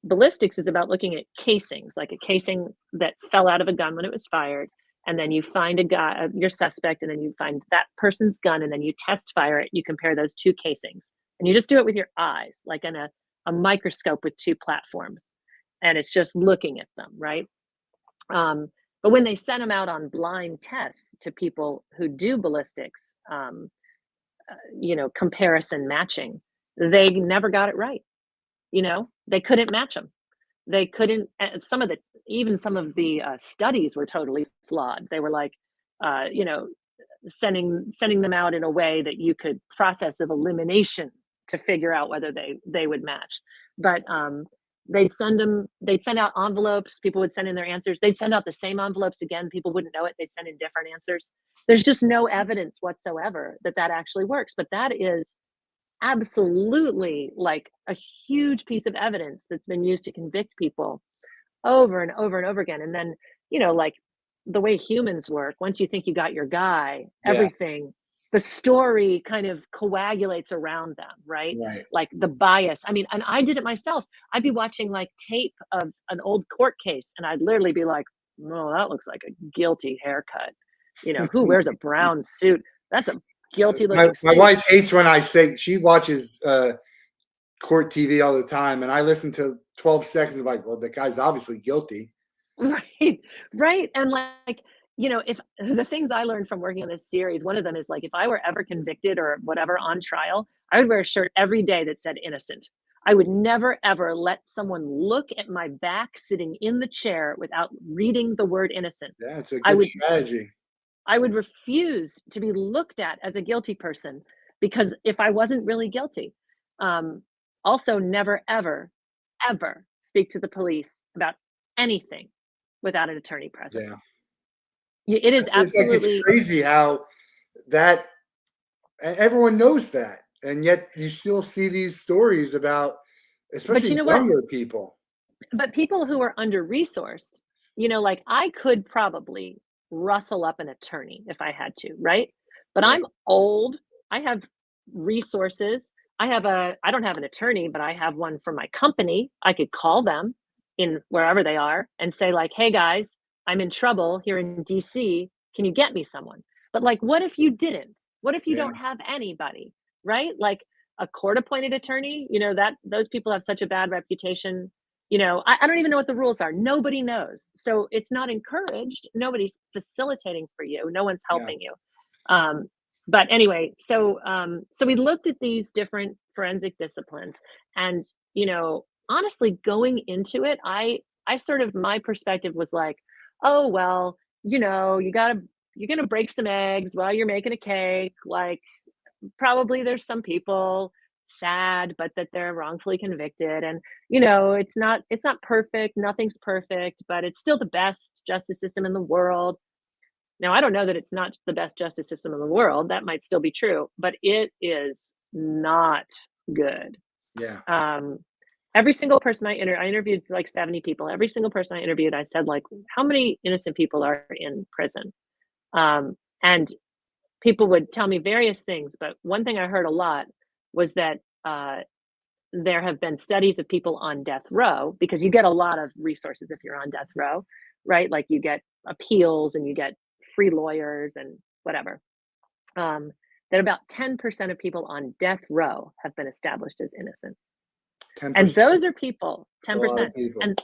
ballistics is about looking at casings, like a casing that fell out of a gun when it was fired, and then you find a guy, your suspect, and then you find that person's gun, and then you test fire it. You compare those two casings, and you just do it with your eyes, like in a microscope with two platforms, and it's just looking at them, right? But when they sent them out on blind tests to people who do ballistics, comparison matching, they never got it right. They couldn't match them. They couldn't. Some of the studies were totally flawed. They were like, uh, you know, sending them out in a way that you could process of elimination to figure out whether they would match. But they'd send out envelopes. People would send in their answers. They'd send out the same envelopes again. People wouldn't know it. They'd send in different answers. There's just no evidence whatsoever that actually works. But that is absolutely like a huge piece of evidence that's been used to convict people over and over and over again. And then, like the way humans work, once you think you got your guy, Yeah. everything, the story kind of coagulates around them, right? Right. Like the bias. I mean, and I did it myself. I'd be watching like tape of an old court case, and I'd literally be like, no, that looks like a guilty haircut. Who wears a brown suit? That's a guilty My looking my suit. wife hates when I say she watches court TV all the time, and I listen to 12 seconds of like, well, the guy's obviously guilty. Right, right, and, like, if the things I learned from working on this series, one of them is, like, if I were ever convicted or whatever on trial, I would wear a shirt every day that said "innocent." I would never, ever let someone look at my back sitting in the chair without reading the word "innocent." Yeah, it's a I good would strategy. I would refuse to be looked at as a guilty person because if I wasn't really guilty. Um, Also, never, ever, ever speak to the police about anything without an attorney present. Yeah. It is It's like it's absolutely. crazy how that everyone knows that, and yet you still see these stories about, But you especially know what? younger people. But people who are under resourced, like I could probably rustle up an attorney if I had to, right? But Yeah. I'm old. I have resources. I don't have an attorney, but I have one for my company. I could call them in wherever they are and say like, "Hey guys, I'm in trouble here in DC. Can you get me someone?" But like, what if you didn't? What if you Yeah. don't have anybody, right? Like a court appointed attorney, that those people have such a bad reputation. I don't even know what the rules are. Nobody knows. So it's not encouraged. Nobody's facilitating for you. No one's Yeah. helping you. Um, but anyway, so we looked at these different forensic disciplines, and honestly, going into it, I sort of my perspective was like, oh well, you're gonna break some eggs while you're making a cake. Like probably there's some people sad, but that they're wrongfully convicted, and it's not perfect. Nothing's perfect, but it's still the best justice system in the world. Now, I don't know that it's not the best justice system in the world. That might still be true, but it is not good. Yeah. Um, every single person I interviewed like 70 people. Every single person I interviewed, I said like, "How many innocent people are in prison?" And people would tell me various things, but one thing I heard a lot was that there have been studies of people on death row because you get a lot of resources if you're on death row, right? Like you get appeals and you get free lawyers and whatever. Um, that about 10% of people on death row have been established as innocent. And 10%. those are people, That's a lot of 10%, people. and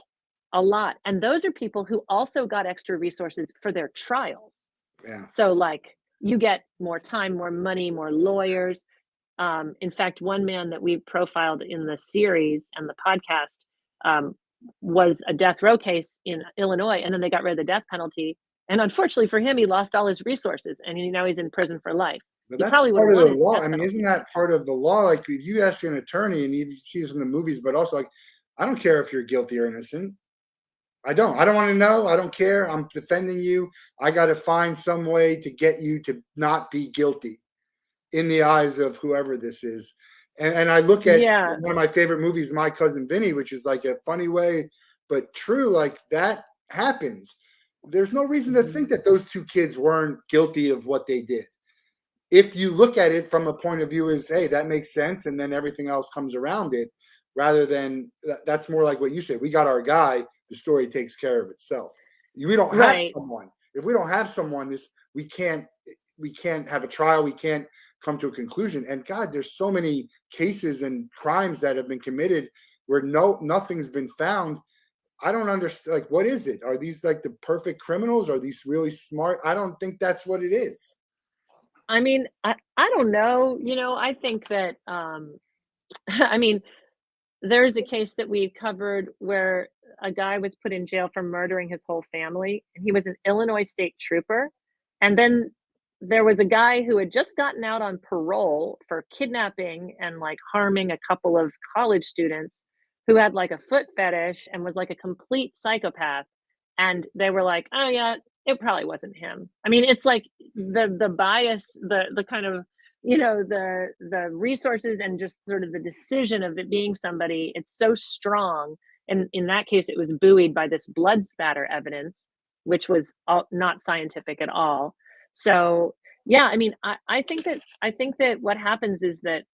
a lot. And those are people who also got extra resources for their trials. Yeah. So, like, you get more time, more money, more lawyers. In fact, one man that we profiled in the series and the podcast um, was a death row case in Illinois, and then they got rid of the death penalty. And unfortunately for him, he lost all his resources, and now he's in prison for life. But He that's probably would have part of won the his law. death I mean, isn't penalty. that part of the law? Like if you ask an attorney and you see this in the movies, but also like, I don't care if you're guilty or innocent. I don't. I don't want to know. I don't care. I'm defending you. I got to find some way to get you to not be guilty in the eyes of whoever this is. And I look at Yeah, one of my favorite movies, My Cousin Vinny, which is like a funny way, but true. Like that happens. There's no reason to mhm. think that those two kids weren't guilty of what they did. If you look at it from a point of view as, hey, that makes sense, and then everything else comes around it, rather than that's more like what you said. We got our guy. The story takes care of itself. We don't have Right. someone. If we don't have someone, this we can't have a trial. We can't come to a conclusion. And God, there's so many cases and crimes that have been committed where nothing's been found. I don't understand. Like, what is it? Are these like the perfect criminals? Are these really smart? I don't think that's what it is. I mean, I don't know. I think that I mean, there's a case that we covered where a guy was put in jail for murdering his whole family, and he was an Illinois state trooper. And then there was a guy who had just gotten out on parole for kidnapping and like harming a couple of college students who had like a foot fetish and was like a complete psychopath. And they were like, "Oh yeah, it probably wasn't him." I mean, it's like the bias, the kind of the resources and just sort of the decision of it being somebody, it's so strong. And in that case it was buoyed by this blood spatter evidence, which was not scientific at all. So yeah, I mean, I think that what happens is that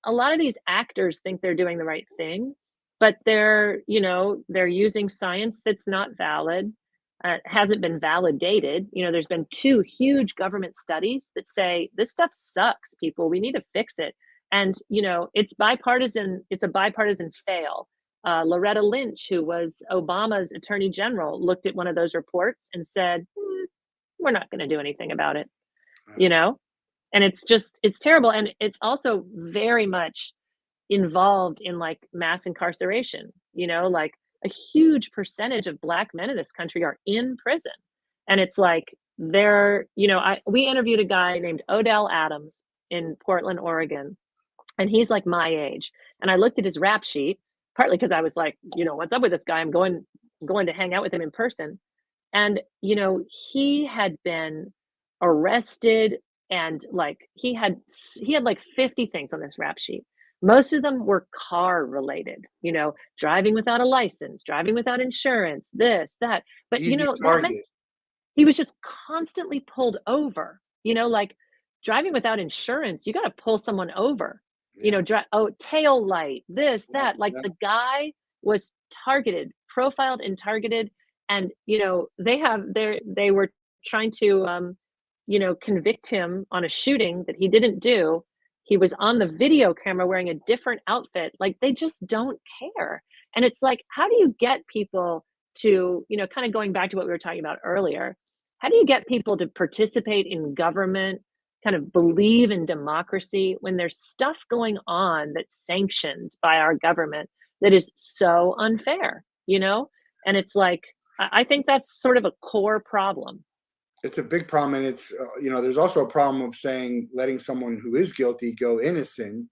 a lot of these actors think they're doing the right thing, but they're using science that's not valid, hasn't been validated. There's been two huge government studies that say this stuff sucks, people. We need to fix it, and it's bipartisan. It's a bipartisan fail. Loretta Lynch, who was Obama's attorney general, looked at one of those reports and said, "We're not going to do anything about it." You know, and it's terrible, and it's also very much involved in like mass incarceration. Like a huge percentage of black men in this country are in prison, and it's like we interviewed a guy named Odell Adams in Portland, Oregon, and he's like my age. And I looked at his rap sheet, partly because I was like, what's up with this guy? I'm going to hang out with him in person. And he had been arrested, and like he had like 50 things on this rap sheet. Most of them were car related, driving without a license, driving without insurance, this, that. But Easy that meant target. he was just constantly pulled over, like driving without insurance, you got to pull someone over, Yeah, tail light, this, yeah, that. Like yeah. the guy was targeted, profiled and targeted. And, they were trying to, convict him on a shooting that he didn't do. He was on the video camera wearing a different outfit. Like they just don't care. And it's like, how do you get people to, kind of going back to what we were talking about earlier, how do you get people to participate in government, kind of believe in democracy when there's stuff going on that's sanctioned by our government that is so unfair, And it's like, I think that's sort of a core problem. It's a big problem, and it's there's also a problem of saying letting someone who is guilty go innocent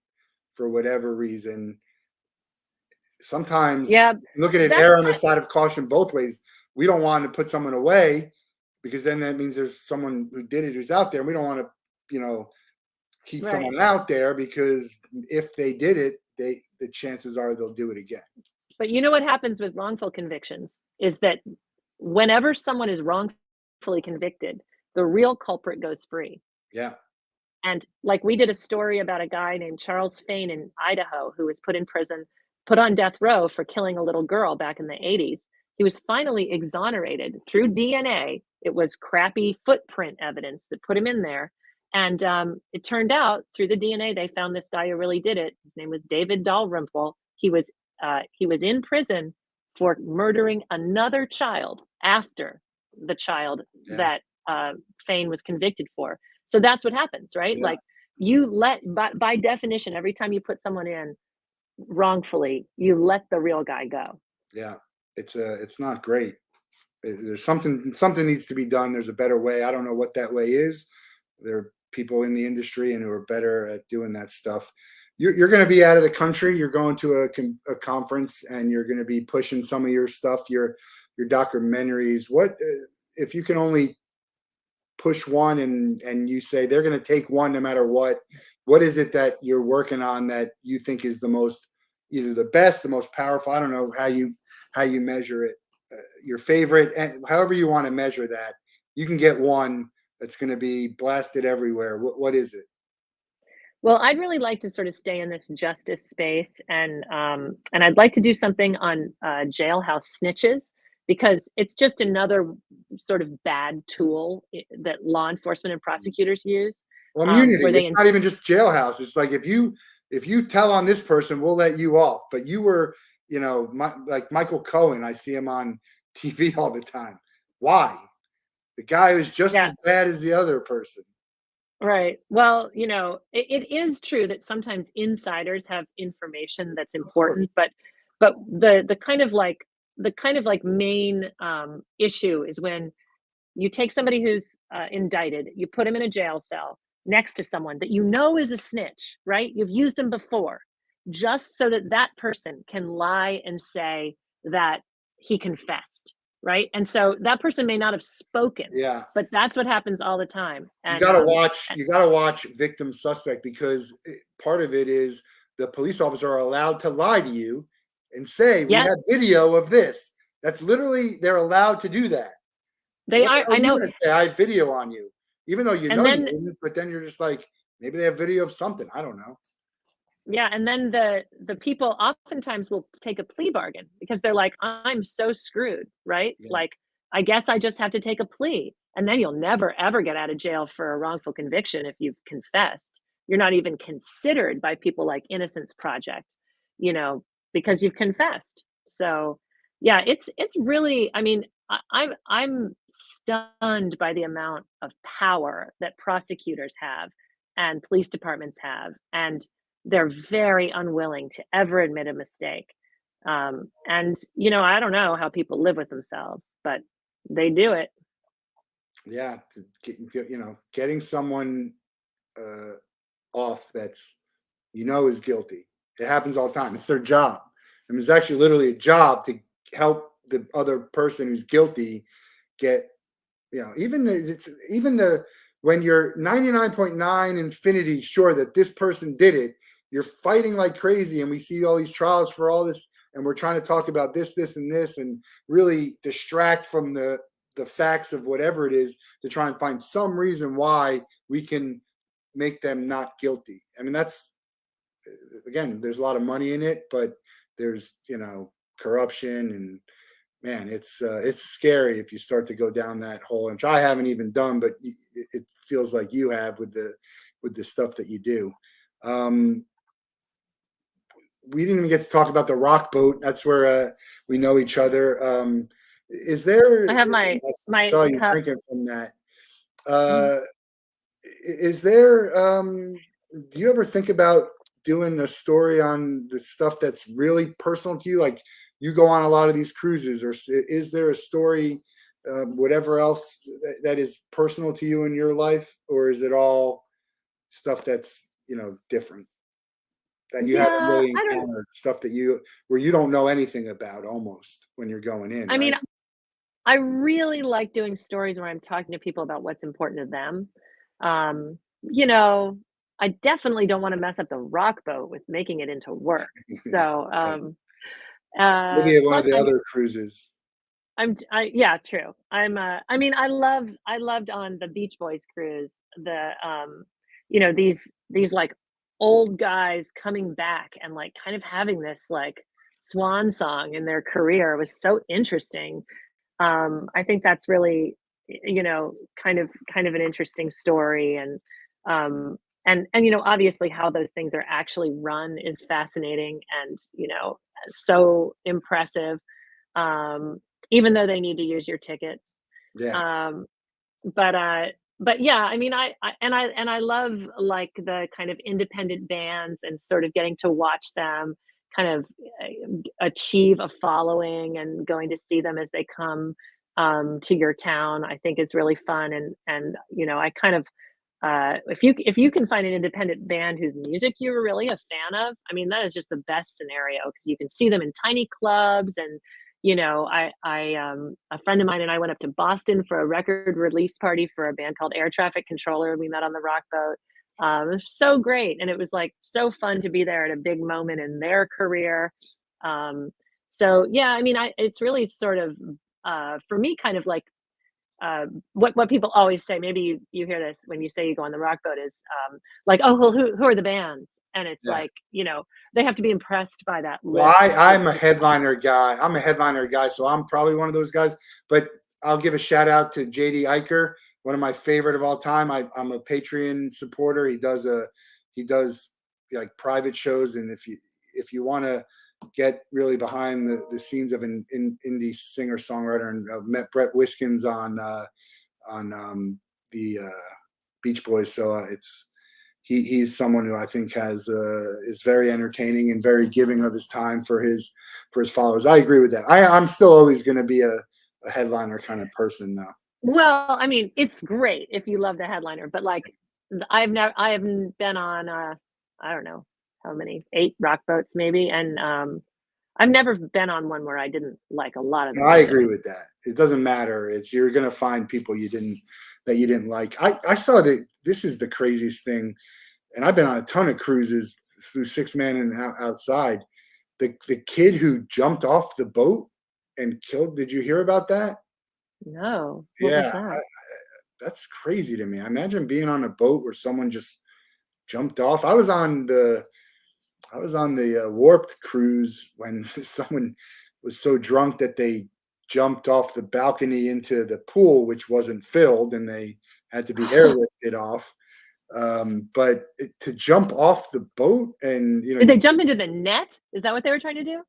for whatever reason. Sometimes Yeah, looking at that's err on the kind side of caution both ways. We don't want to put someone away because then that means there's someone who did it who's out there. And we don't want to, keep right. someone out there because if they did it, the chances are they'll do it again. But you know what happens with wrongful convictions is that whenever someone is wrongfully convicted, the real culprit goes free. Yeah. And like we did a story about a guy named Charles Fain in Idaho who was put in prison, put on death row for killing a little girl back in the 80s. He was finally exonerated through DNA. It was crappy footprint evidence that put him in there. And it turned out through the DNA, they found this guy who really did it. His name was David Dalrymple. He was in prison for murdering another child after the child Yeah. that Fain was convicted for. So that's what happens, right? Yeah. Like you let by definition, every time you put someone in wrongfully, you let the real guy go. Yeah. It's not great. There's something needs to be done. There's a better way. I don't know what that way is. There are people in the industry and who are better at doing that stuff. You're going to be out of the country. You're going to a conference and you're going to be pushing some of your stuff, your documentaries. What if you can only push one and you say they're going to take one no matter what? What is it that you're working on that you think is the most, either the best, the most powerful? I don't know how you measure it. Your favorite, and however you want to measure that, you can get one that's going to be blasted everywhere. What is it? Well, I'd really like to sort of stay in this justice space, and I'd like to do something on jailhouse snitches because it's just another sort of bad tool that law enforcement and prosecutors use, Well, where immunity. they It's not even just jailhouse. It's like if you tell on this person, we'll let you off. But you were, like Michael Cohen. I see him on TV all the time. Why? The guy was just yeah. as bad as the other person. Right. Well, it is true that sometimes insiders have information that's Of course. important, but the kind of like main issue is when you take somebody who's indicted, you put him in a jail cell next to someone that you know is a snitch, right? You've used him before, just so that that person can lie and say that he confessed, right? And so that person may not have spoken, Yeah. but that's what happens all the time. You And gotta watch you gotta watch Victim Suspect because part of it is the police officer are allowed to lie to you and say, "We yeah, have video of this." That's literally they're allowed to do that. they What the are. hell I are you know. gonna say, "I have video on you," even though you And know you then didn't, but then you're just like, maybe they have video of something. I don't know. Yeah, and then the people oftentimes will take a plea bargain because they're like, "I'm so screwed," right? Yeah. Like, "I guess I just have to take a plea." And then you'll never ever get out of jail for a wrongful conviction if you've confessed. You're not even considered by people like Innocence Project, you know, because you've confessed. So, yeah, it's really, I mean, I'm stunned by the amount of power that prosecutors have and police departments have, and they're very unwilling to ever admit a mistake. And, I don't know how people live with themselves, but they do it. Yeah, to getting someone uh, off that's is guilty. It happens all the time. It's their job. I mean, it's actually literally a job to help the other person who's guilty get even the when you're 99.9 infinity sure that this person did it, you're fighting like crazy, and we see all these trials for all this, and we're trying to talk about this and this and really distract from the facts of whatever it is to try and find some reason why we can make them not guilty. I mean, that's again, there's a lot of money in it, but there's corruption, and man, it's scary if you start to go down that hole, which I haven't even done, but it feels like you have with the stuff that you do. Um, we didn't even get to talk about the rock boat. That's where we know each other. Is there? I have I my saw you cup. drinking from that. Mhm. Uh, is there? Do you ever think about doing a story on the stuff that's really personal to you? Like you go on a lot of these cruises, or is there a story, whatever else that is personal to you in your life, or is it all stuff that's different that you haven't Yeah, really I don't encountered, stuff that you where you don't know anything about almost when you're going in, I mean, right? I really like doing stories where I'm talking to people about what's important to them. You know, I definitely don't wanna mess up the rock boat with making it into work. So, Right. Maybe at one of plus the other cruises. yeah, true. I mean, I loved on the Beach Boys cruise, these, like, old guys coming back and, like, kind of having this, like, swan song in their career. It was so interesting. I think that's really, kind of an interesting story, and obviously how those things are actually run is fascinating and, so impressive, um, even though they need to use your tickets. Yeah, Um, but, uh but yeah, I mean, I love, like, the kind of independent bands and sort of getting to watch them kind of, achieve a following and going to see them as they come, to your town, I think is really fun, and I kind of, if you can find an independent band whose music you're really a fan of, I mean, that is just the best scenario because you can see them in tiny clubs and, a friend of mine and I went up to Boston for a record release party for a band called Air Traffic Controller. We met on the Rock Boat. It was so great, and it was, like, so fun to be there at a big moment in their career. Um, so, yeah, I mean, I it's really sort of, for me, kind of like what people always say, maybe you hear this when you say you go on the rock boat is like, oh, well, who are the bands? And it's yeah. like, they have to be impressed by that Well, list of I'm people a who come. headliner guy. I'm a headliner guy, so I'm probably one of those guys. But I'll give a shout out to JD Iker, one of my favorite of all time. I'm a Patreon supporter. He does like private shows, and if you want to get really behind the scenes of an indie singer songwriter, and I've met Brett Wiskins on the Beach Boys, so it's he's someone who I think has is very entertaining and very giving of his time for his followers. I agree with that. I'm still always going to be a headliner kind of person though. Well, I mean, it's great if you love the headliner, but like, I haven't been on, I don't know how many, 8 rock boats maybe, and I've never been on one where I didn't like a lot of the No, I music. agree with that. It doesn't matter. It's you're going to find people you didn't like. I saw that this is the craziest thing, and I've been on a ton of cruises through Six Man and outside. The kid who jumped off the boat and killed. Did you hear about that? No, what was Yeah, that? that's crazy to me. I imagine being on a boat where someone just jumped off. I was on the Warped cruise when someone was so drunk that they jumped off the balcony into the pool, which wasn't filled, and they had to be airlifted off. But to jump off the boat, and Did you they see, jump into the net? Is that what they were trying to do?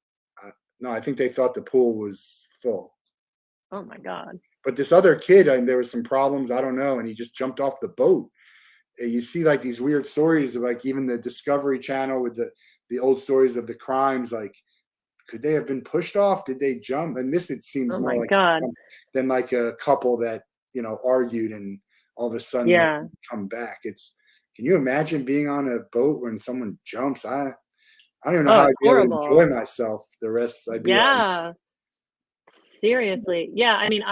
no, I think they thought the pool was full. Oh my god. But this other kid, and there was some problems, I don't know, and he just jumped off the boat. You see like these weird stories of like even the Discovery Channel with the old stories of the crimes. Like, could they have been pushed off? Did they jump? And this it seems Oh more my like god. than like a couple that argued and all of a sudden they Yeah. come back. It's Can you imagine being on a boat when someone jumps? I don't even know Oh, how it's I'd be able to enjoy horrible. myself. The rest I'd be like, Yeah. Seriously. Yeah, I mean,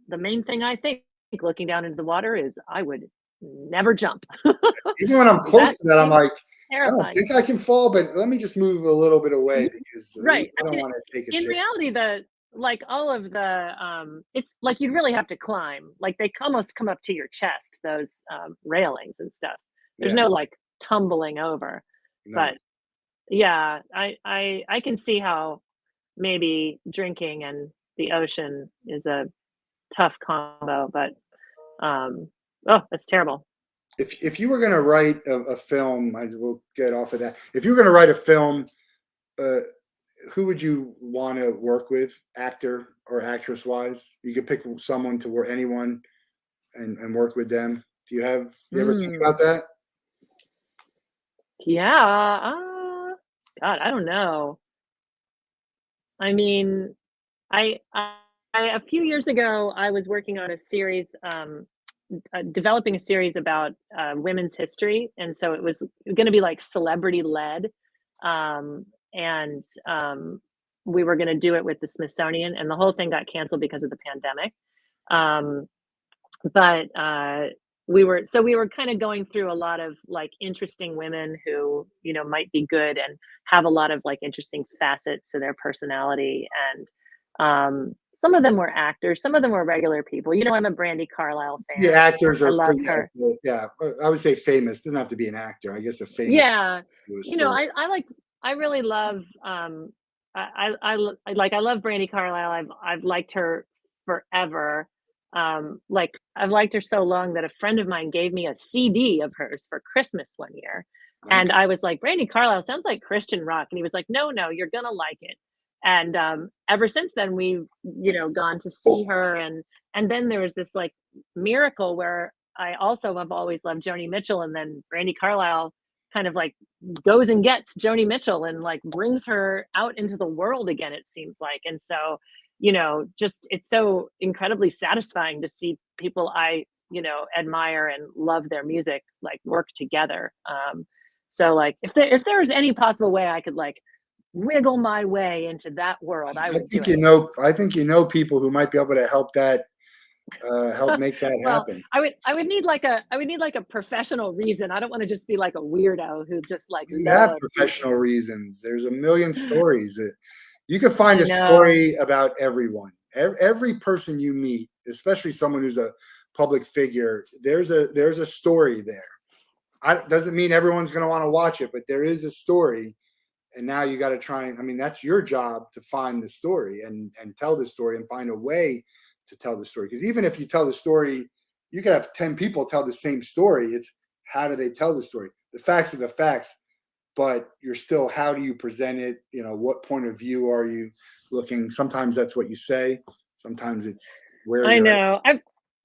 the main thing I think looking down into the water is I would never jump. even when I'm close That to that, I'm seems like, I don't terrifying. think I can fall, but let me just move a little bit away Mhm. because Right. I I don't mean, want to take a in chance. reality, like all of the it's like you really have to climb. Like they almost come up to your chest, those railings and stuff. There's Yeah, no like tumbling over. no. But yeah, I can see how maybe drinking and the ocean is a tough combo, but um oh, that's terrible. If you were gonna write a film, I will get off of that. If you were gonna write a film, uh, who would you want to work with, actor or actress wise? You could pick someone to work, anyone, and work with them. You ever think Mm, about that? yeah, God, I don't know. I mean, a few years ago, I was working on a series, developing a series about women's history, and so it was going to be like celebrity led, and we were going to do it with the Smithsonian, and the whole thing got canceled because of the pandemic. Um, but we were kind of going through a lot of like interesting women who might be good and have a lot of like interesting facets to their personality, and some of them were actors, some of them were regular people. I'm a Brandy Carlisle The fan. actors I are love yeah, her. yeah. I would say famous. Doesn't have to be an actor. I guess a famous Yeah, do a story. I really love, I love Brandy Carlisle. I've liked her forever. Like, I've liked her so long that a friend of mine gave me a CD of hers for Christmas one year, and Okay. I was like, "Brandy Carlisle sounds like Christian rock," and he was like, "No, no, you're gonna like it." And, ever since then, we've, gone to see her, and then there was this, like, miracle where I also have always loved Joni Mitchell, and then Brandy Carlisle kind of like goes and gets Joni Mitchell and like brings her out into the world again, it seems like. And so, just it's so incredibly satisfying to see people I, admire and love their music like work together. So like if there was any possible way I could like wiggle my way into that world, I would do it. I think people who might be able to help help make that Well, happen. I would need like a professional reason. I don't want to just be like a weirdo who just like You have loves professional music. reasons. There's a million stories that you could find I a know. story about everyone. Every person you meet, especially someone who's a public figure, there's a story there. Doesn't mean everyone's going to want to watch it, but there is a story, and now you got to try and, I mean, that's your job to find the story and tell the story and find a way to tell the story. Because even if you tell the story, you could have 10 people tell the same story. It's how do they tell the story? The facts are the facts, but you're still, how do you present it? What point of view are you looking? Sometimes that's what you say. Sometimes it's where I you're at. know.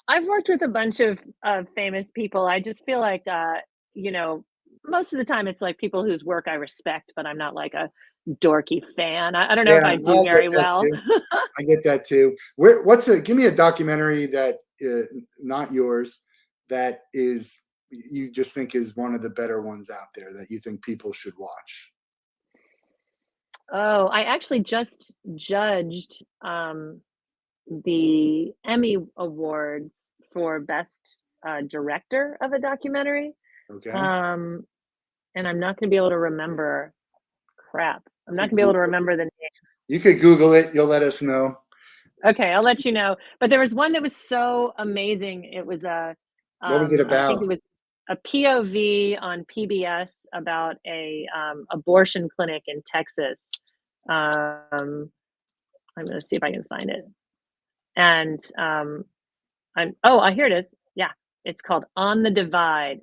I've worked with a bunch of famous people. I just feel like you know, most of the time it's like people whose work I respect, but I'm not like a dorky fan. I don't know if Yeah, I do I get very that well. too. I get that too. Give me a documentary that, not yours, that is, you just think is one of the better ones out there that you think people should watch. Oh, I actually just judged the Emmy Awards for Best Director of a Documentary. Okay. Um, and I'm not going to be able to remember. Crap. I'm You not could going to be able to Google remember the it. You could Google it. You'll let us know. Okay, I'll let you know. But there was one that was so amazing. It was What was it I think it about? was a POV on PBS about a abortion clinic in Texas. I'm gonna see if I can find it. And here it is. Yeah, it's called On the Divide,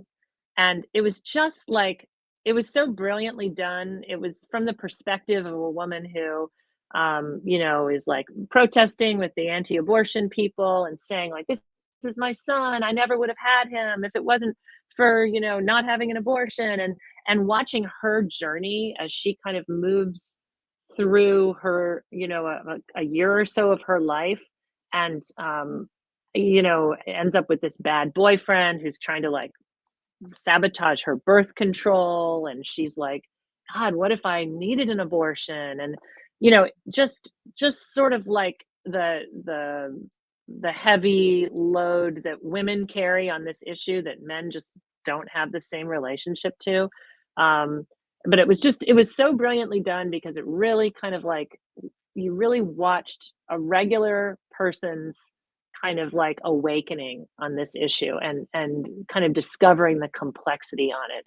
and it was just like it was so brilliantly done. It was from the perspective of a woman who, is like protesting with the anti-abortion people and saying like, "This is my son. I never would have had him if it wasn't for not having an abortion," and watching her journey as she kind of moves through her, a year or so of her life, and ends up with this bad boyfriend who's trying to like sabotage her birth control, and she's like, god, what if I needed an abortion? And just sort of like the heavy load that women carry on this issue that men just don't have the same relationship to. um but it was so brilliantly done because it really kind of like you really watched a regular person's kind of like awakening on this issue and kind of discovering the complexity on it.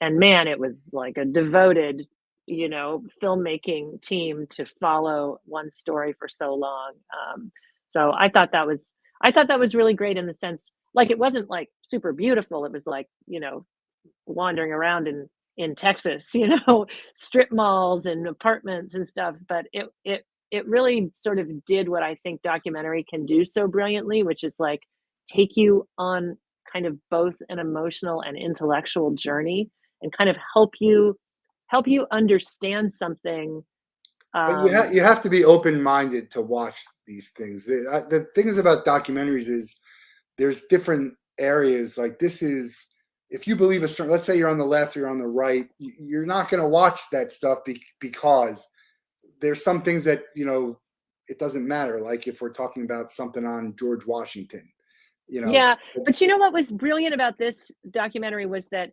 And man, it was like a devoted, filmmaking team to follow one story for so long. So I thought that was really great in the sense, like, it wasn't like super beautiful. It was like, wandering around in Texas, strip malls and apartments and stuff. But it really sort of did what I think documentary can do so brilliantly, which is like take you on kind of both an emotional and intellectual journey and kind of help you understand something. But um you have to be open minded to watch these things. The things about documentaries is there's different areas. Like this is, if you believe a certain, let's say you're on the left, you're on the right, you're not going to watch that stuff because there's some things that it doesn't matter. Like if we're talking about something on George Washington, you know, Yeah, but you know what was brilliant about this documentary was that,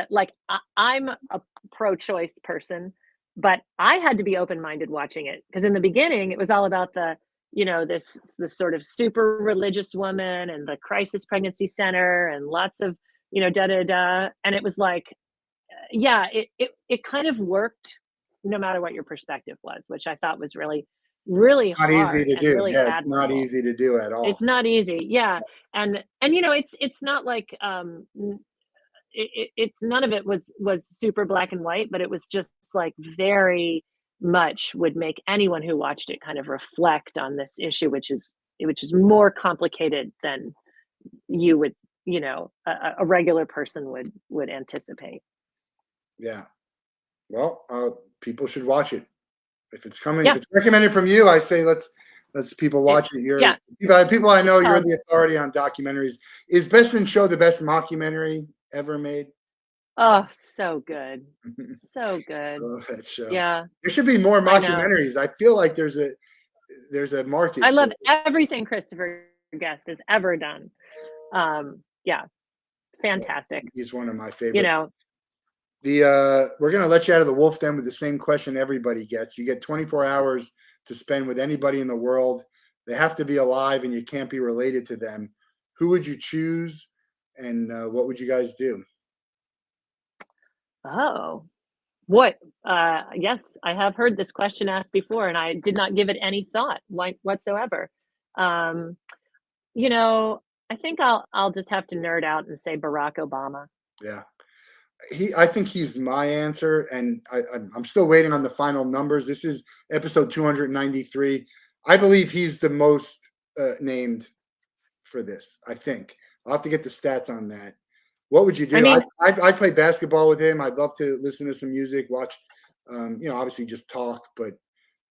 like, I'm a pro-choice person, but I had to be open-minded watching it because in the beginning, it was all about this sort of super religious woman and the crisis pregnancy center and lots of, da da da, and it was like, yeah, it kind of worked no matter what your perspective was, which I thought was really, really not easy hard to and do. really Yeah, it's not admirable. easy to do at all. It's not easy, yeah, and it's not like, it's none of it was super black and white, but it was just like very much would make anyone who watched it kind of reflect on this issue, which is more complicated than you would, a regular person would anticipate. Yeah. Well, people should watch it. If it's coming, if Yeah, it's recommended from you, I say let's people it, watch it. yeah, People I it's know, you're called. the authority on documentaries. Is Best in Show the best mockumentary ever made? Oh, so good, I so good. love that show. Yeah, There should be more I know. mockumentaries. I feel like there's a I market for love it. everything Christopher Guest has ever done. Yeah, Yeah, fantastic. he's one of my You favorite. know, We're gonna let you out of the Wolf Den with the same question everybody gets. You get 24 hours to spend with anybody in the world. They have to be alive, and you can't be related to them. Who would you choose, and what would you guys do? oh, what? Yes, I have heard this question asked before, and I did not give it any thought whatsoever. Um, you know, I think I'll just have to nerd out and say Barack Obama. Yeah, I think he's my answer, and I'm still waiting on the final numbers. This is episode 293. I believe he's the most named for this. I think I'll have to get the stats on that. What would you I do? mean, I'd play basketball with him. I'd love to listen to some music, watch, obviously just talk. But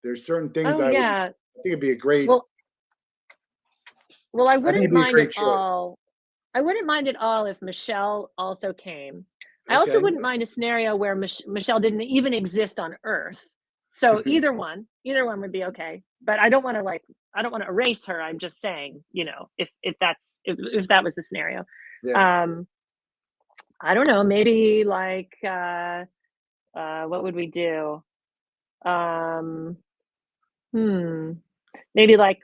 there's certain things oh yeah. I think it'd be a great. Well, well, I I think wouldn't it'd be a mind at great choice. all. I wouldn't mind at all if Michelle also came. I also Okay. wouldn't mind a scenario where Michelle didn't even exist on Earth. So either one would be okay. But I don't want to erase her. I'm just saying, if that was the scenario. Yeah. Um, I don't know, maybe like what would we do? Um, hmm, maybe like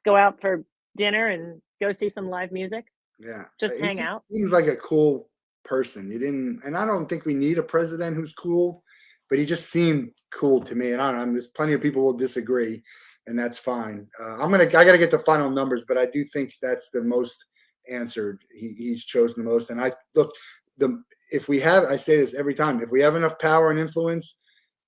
go out for dinner and go see some live music, Yeah. just He hang just out. seems like a cool person. You didn't, and I don't think we need a president who's cool, but he just seemed cool to me. And I don't know. There's plenty of people will disagree, and that's fine. I got to get the final numbers, but I do think that's the most answered. He's chosen the most. And I look the if we have, I say this every time, if we have enough power and influence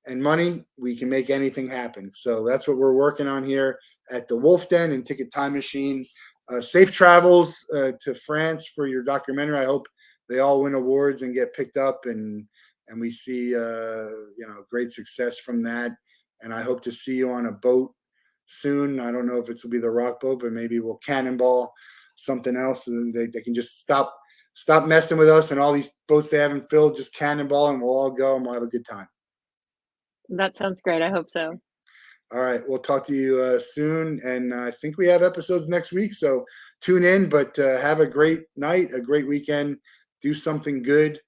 and money, we can make anything happen. So that's what we're working on here at the Wolf Den and Ticket Time Machine. Safe travels to France for your documentary. I hope they all win awards and get picked up, and we see great success from that. And I hope to see you on a boat soon. I don't know if it will be the rock boat, but maybe we'll cannonball something else, and they can just stop messing with us and all these boats they haven't filled. Just cannonball, and we'll all go and we'll have a good time. That sounds great. I hope so. All right, we'll talk to you soon, and I think we have episodes next week, so tune in. But have a great night, a great weekend. Do something good,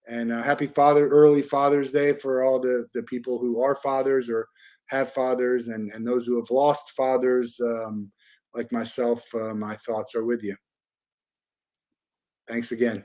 and happy early Father's Day for all the people who are fathers or have fathers, and those who have lost fathers, like myself, my thoughts are with you. Thanks again.